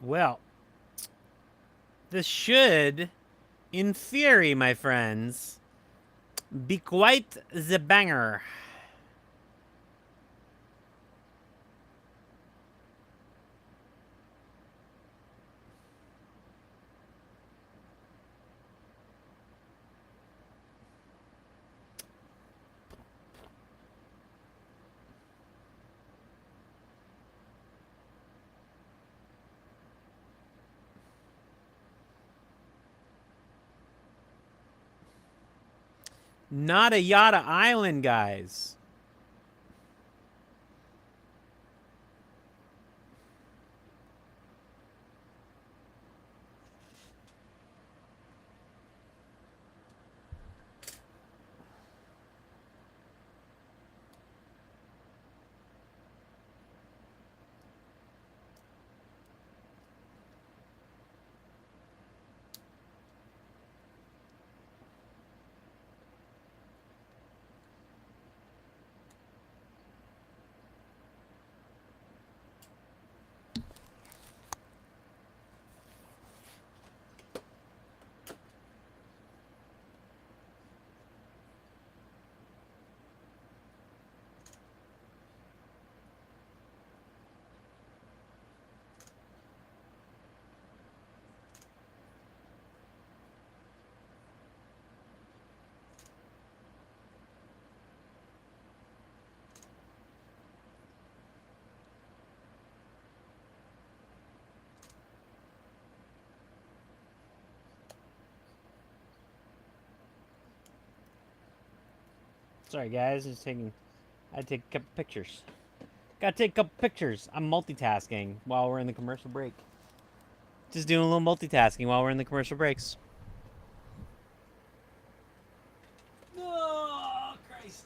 Speaker 1: Well, this should, in theory, my friends, be quite the banger. Not a Yada Island, guys. Sorry, guys. Just taking. I had to take a couple pictures. Gotta take a couple pictures. I'm multitasking while we're in the commercial break. Just doing a little multitasking while we're in the commercial breaks. Oh, Christ.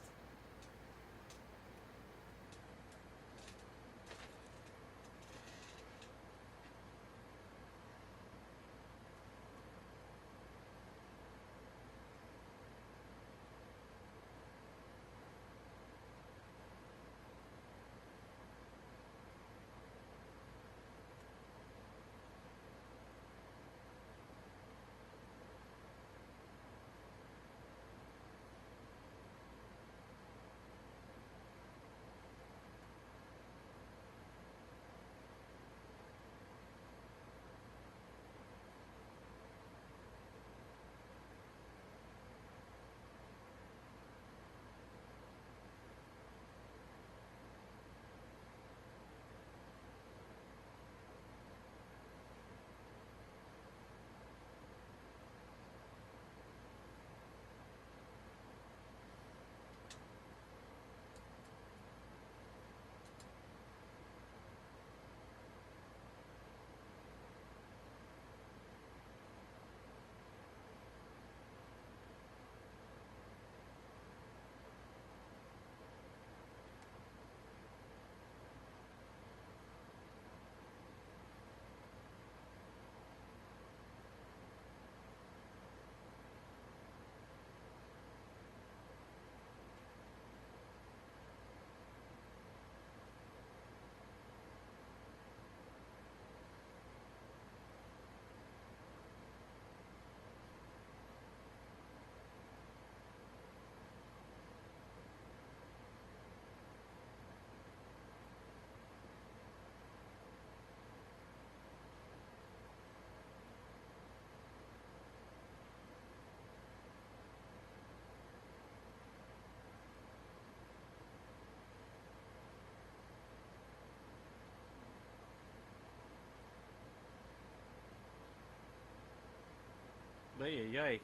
Speaker 1: Yay.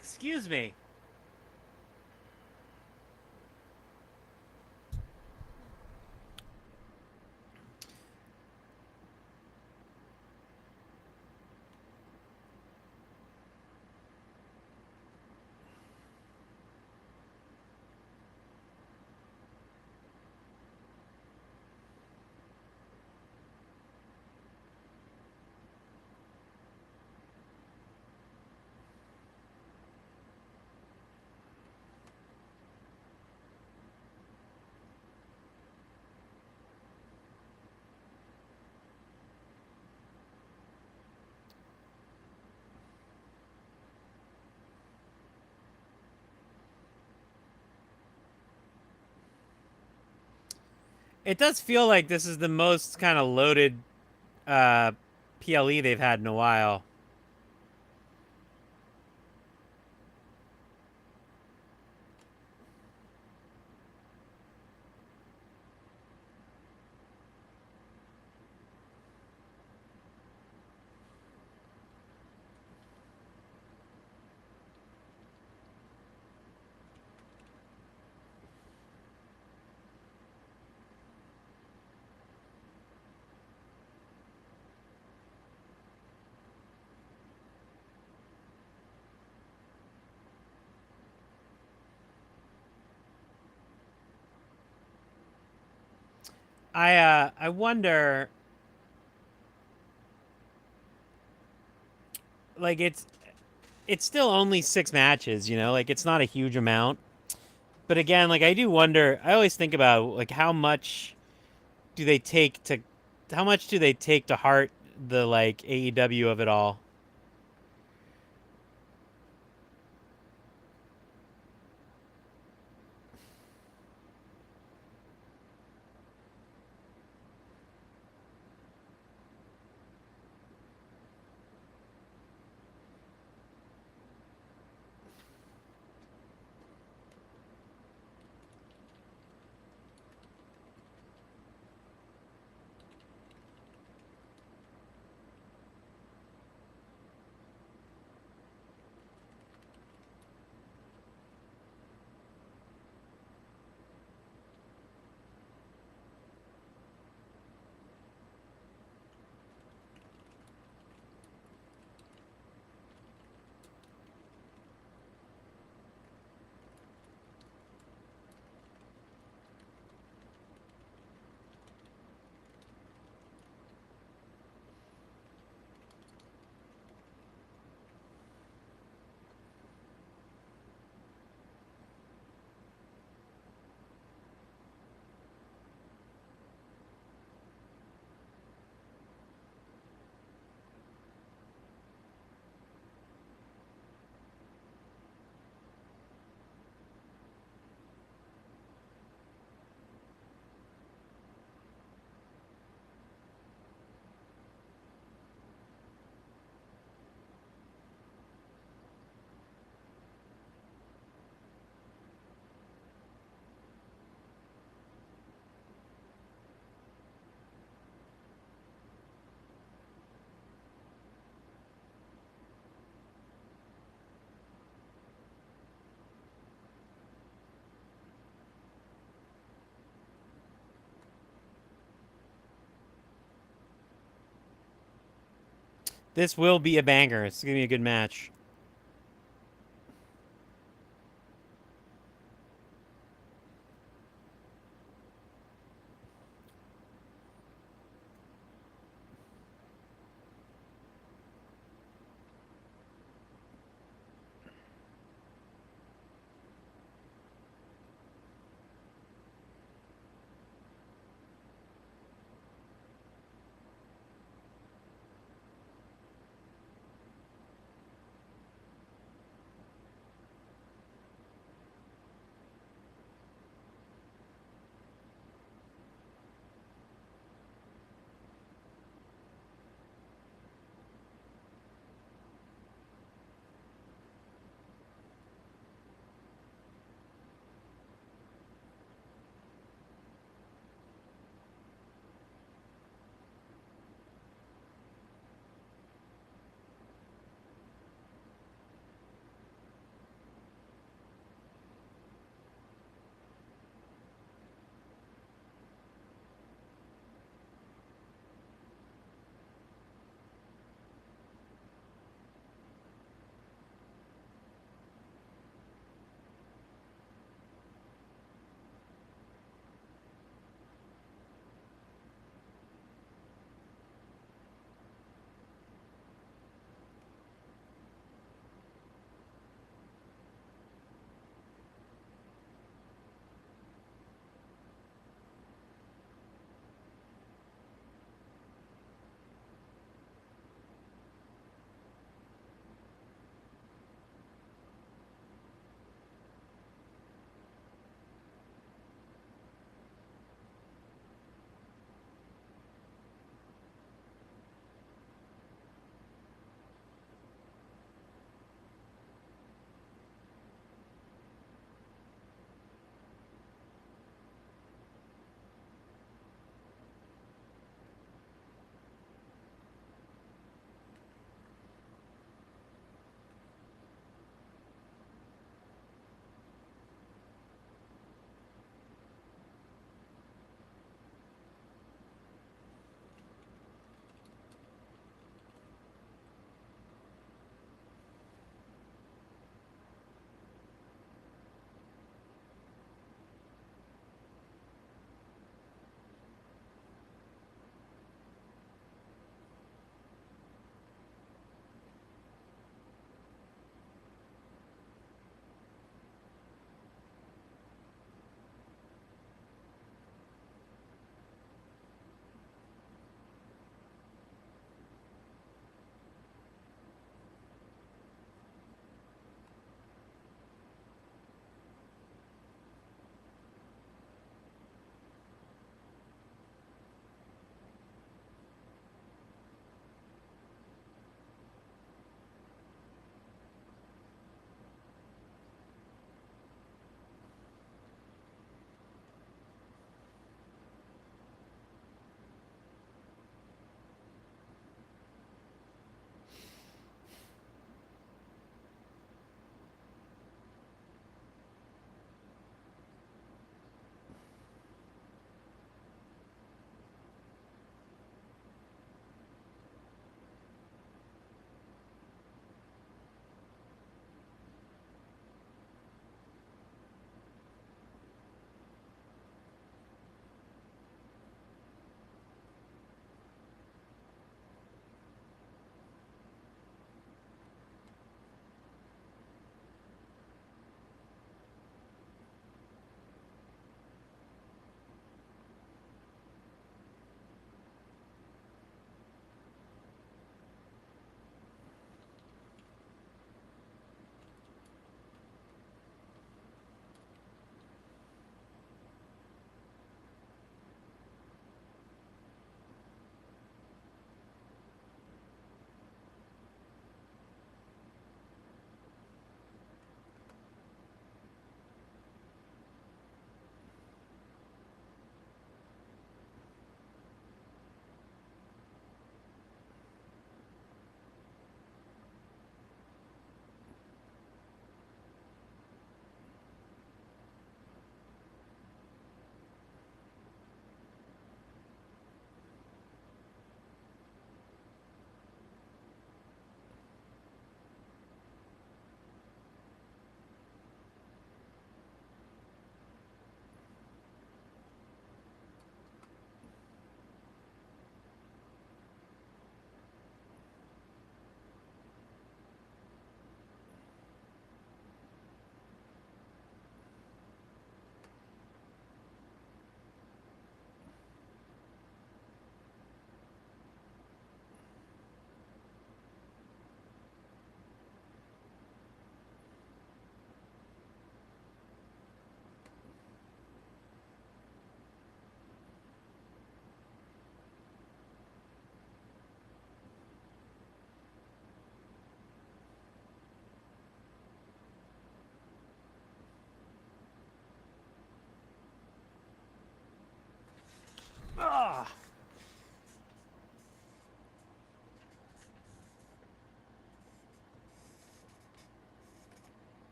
Speaker 1: Excuse me. It does feel like this is the most kind of loaded uh, PLE they've had in a while. I wonder, like it's still only 6 matches, you know, like it's not a huge amount. But again, like I do wonder. I always think about like do they take to how much do they take to heart the like AEW of it all. This will be a banger. It's gonna be a good match.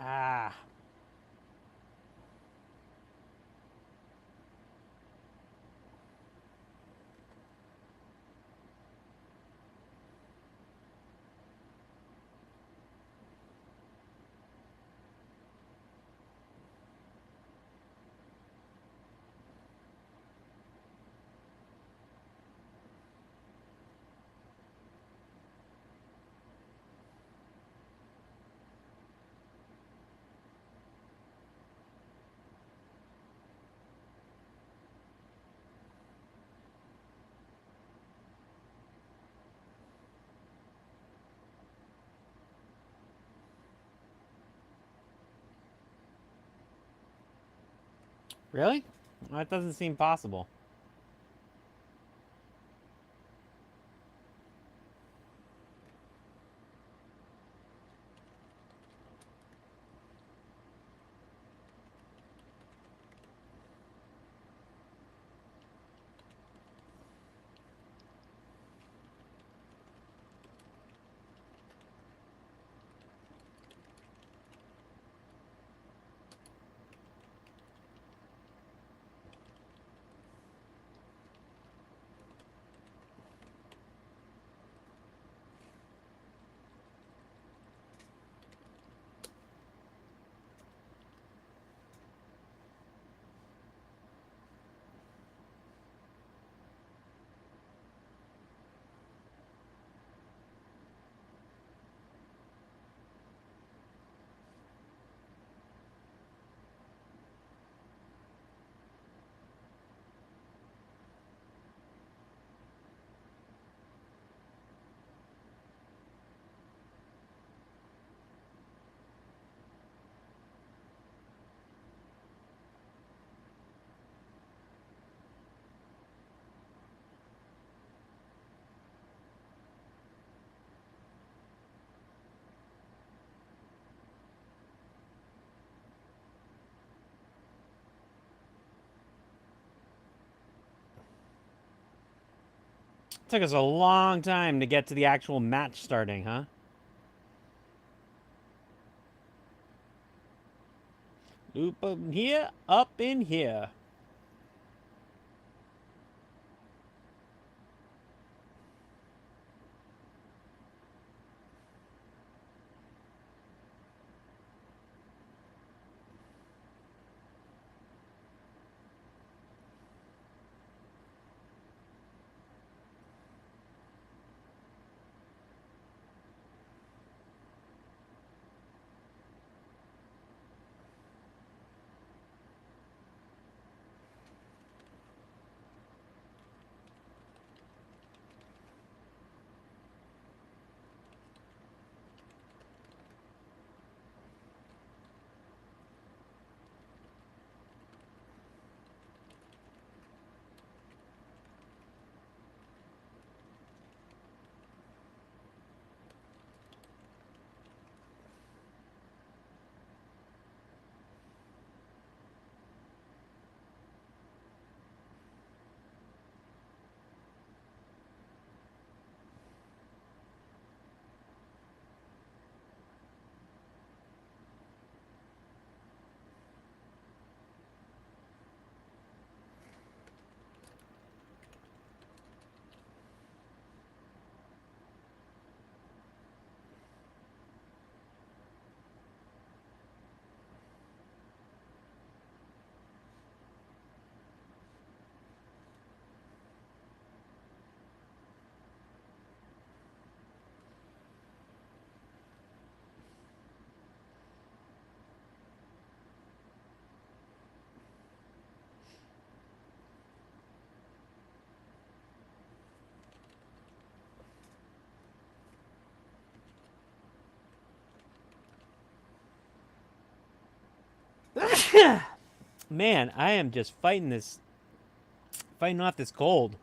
Speaker 1: Ah. Really? That doesn't seem possible. Took us a long time to get to the actual match starting, huh? Loop up here, up in here. Man, I am just fighting off this cold.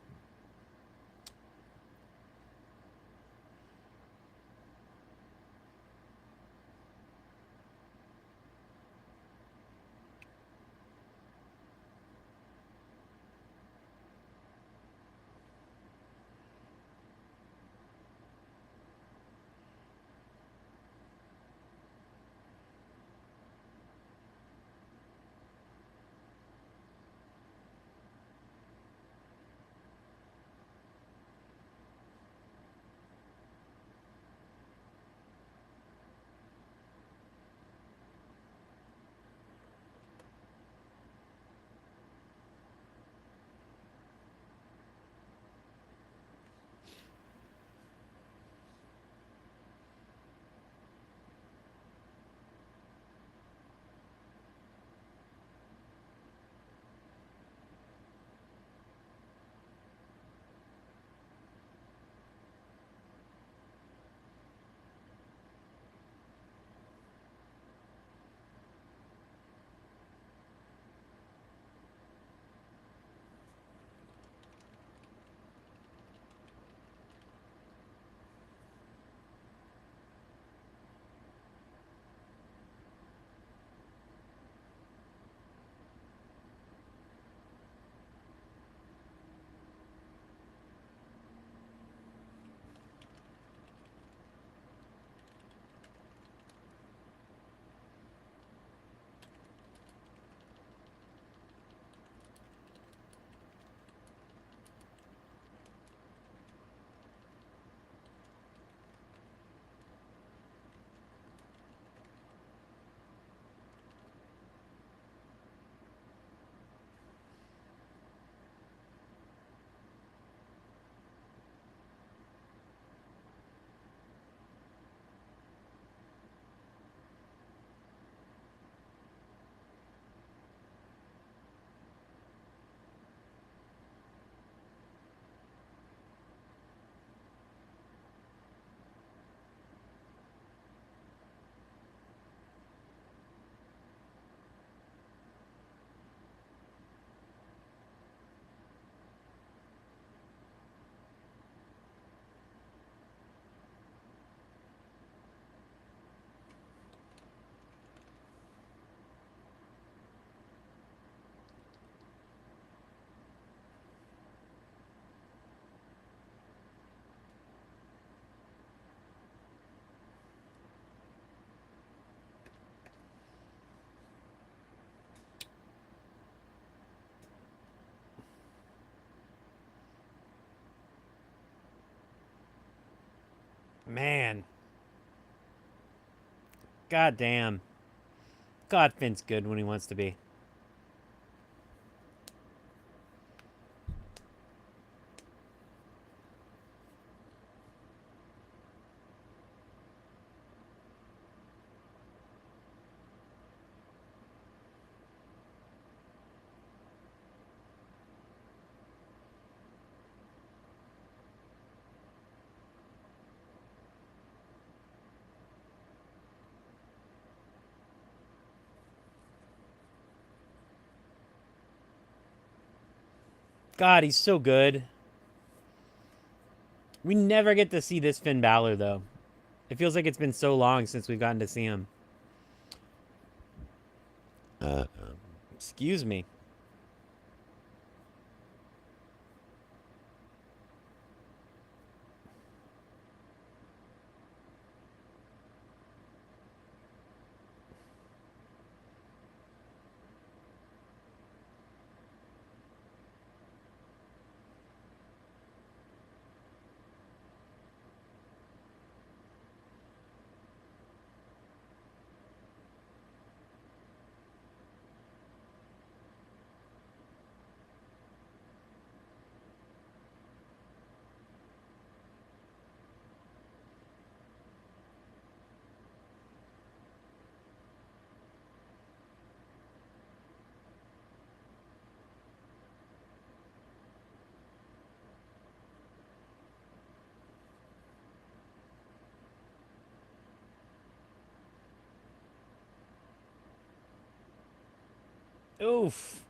Speaker 1: Man. God damn. God, Finn's good when he wants to be. God, he's so good. We never get to see this Finn Balor, though. It feels like it's been so long since we've gotten to see him. Excuse me. Oof.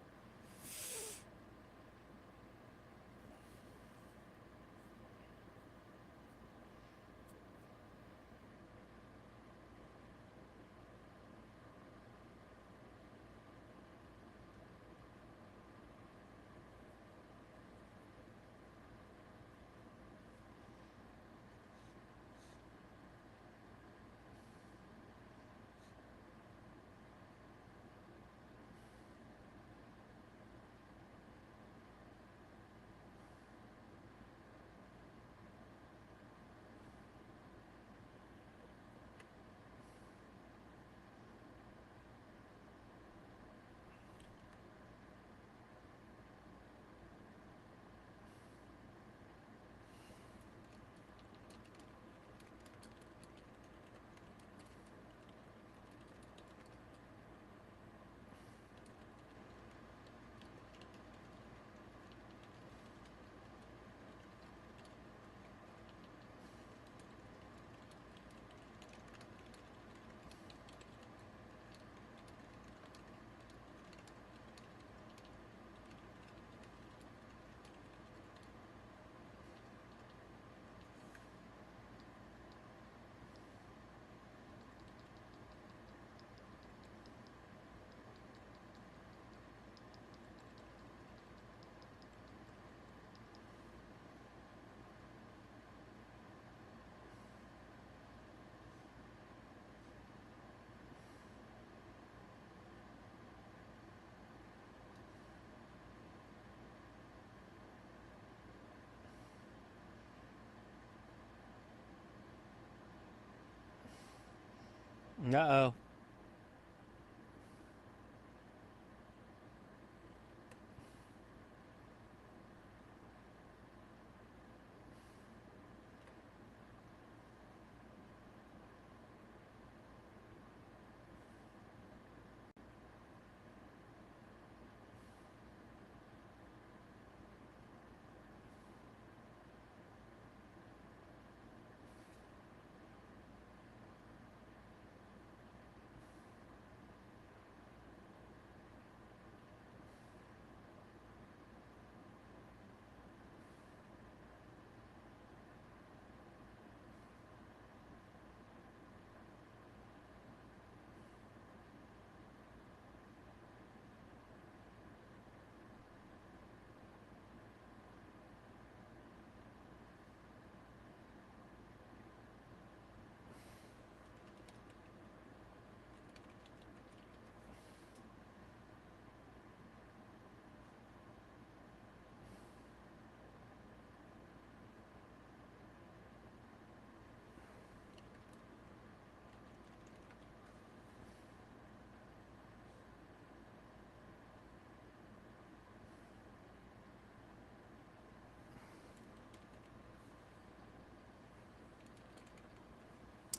Speaker 1: Uh-oh.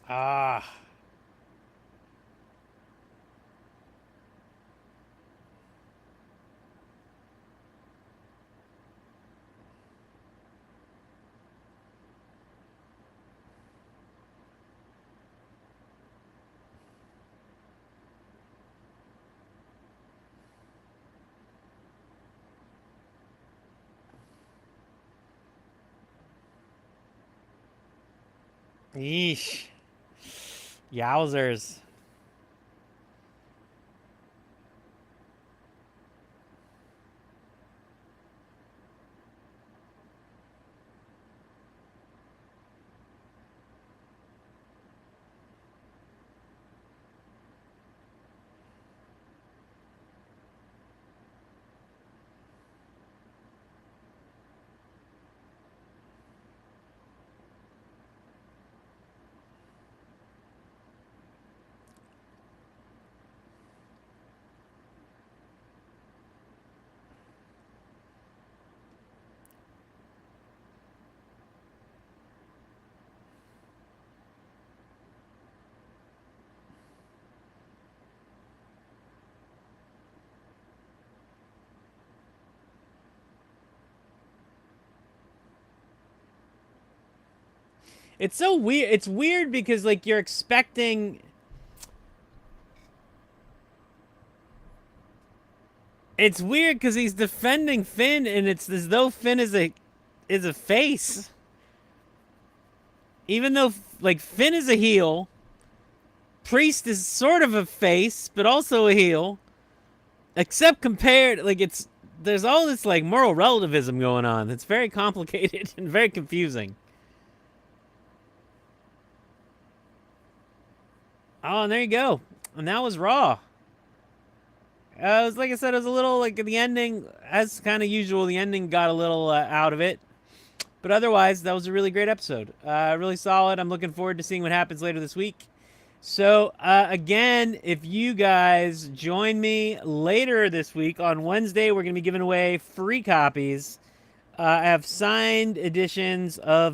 Speaker 1: Ah. Yeesh. Yowzers. It's so weird. It's weird because like you're expecting. It's weird because he's defending Finn, and it's as though Finn is a face. Even though like Finn is a heel, Priest is sort of a face, but also a heel. Except compared, like there's all this like moral relativism going on. It's very complicated and very confusing. Oh, and there you go. And that was Raw. It was like I said, it was a little like the ending, as kind of usual. The ending got a little out of it, but otherwise, that was a really great episode. Really solid. I'm looking forward to seeing what happens later this week. So again, if you guys join me later this week on Wednesday, we're gonna be giving away free copies. I have signed editions uh,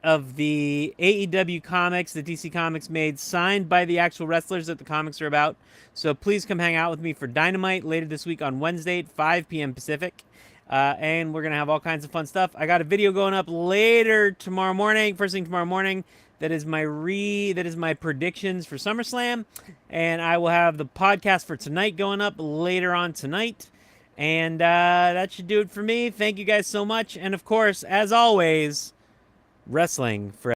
Speaker 1: of the AEW comics that DC Comics made, signed by the actual wrestlers that the comics are about. So please come hang out with me for Dynamite later this week on Wednesday at 5 p.m. Pacific. And we're going to have all kinds of fun stuff. I got a video going up later tomorrow morning, first thing tomorrow morning. That is my predictions for SummerSlam. And I will have the podcast for tonight going up later on tonight. And that should do it for me. Thank you guys so much. And of course, as always, wrestling for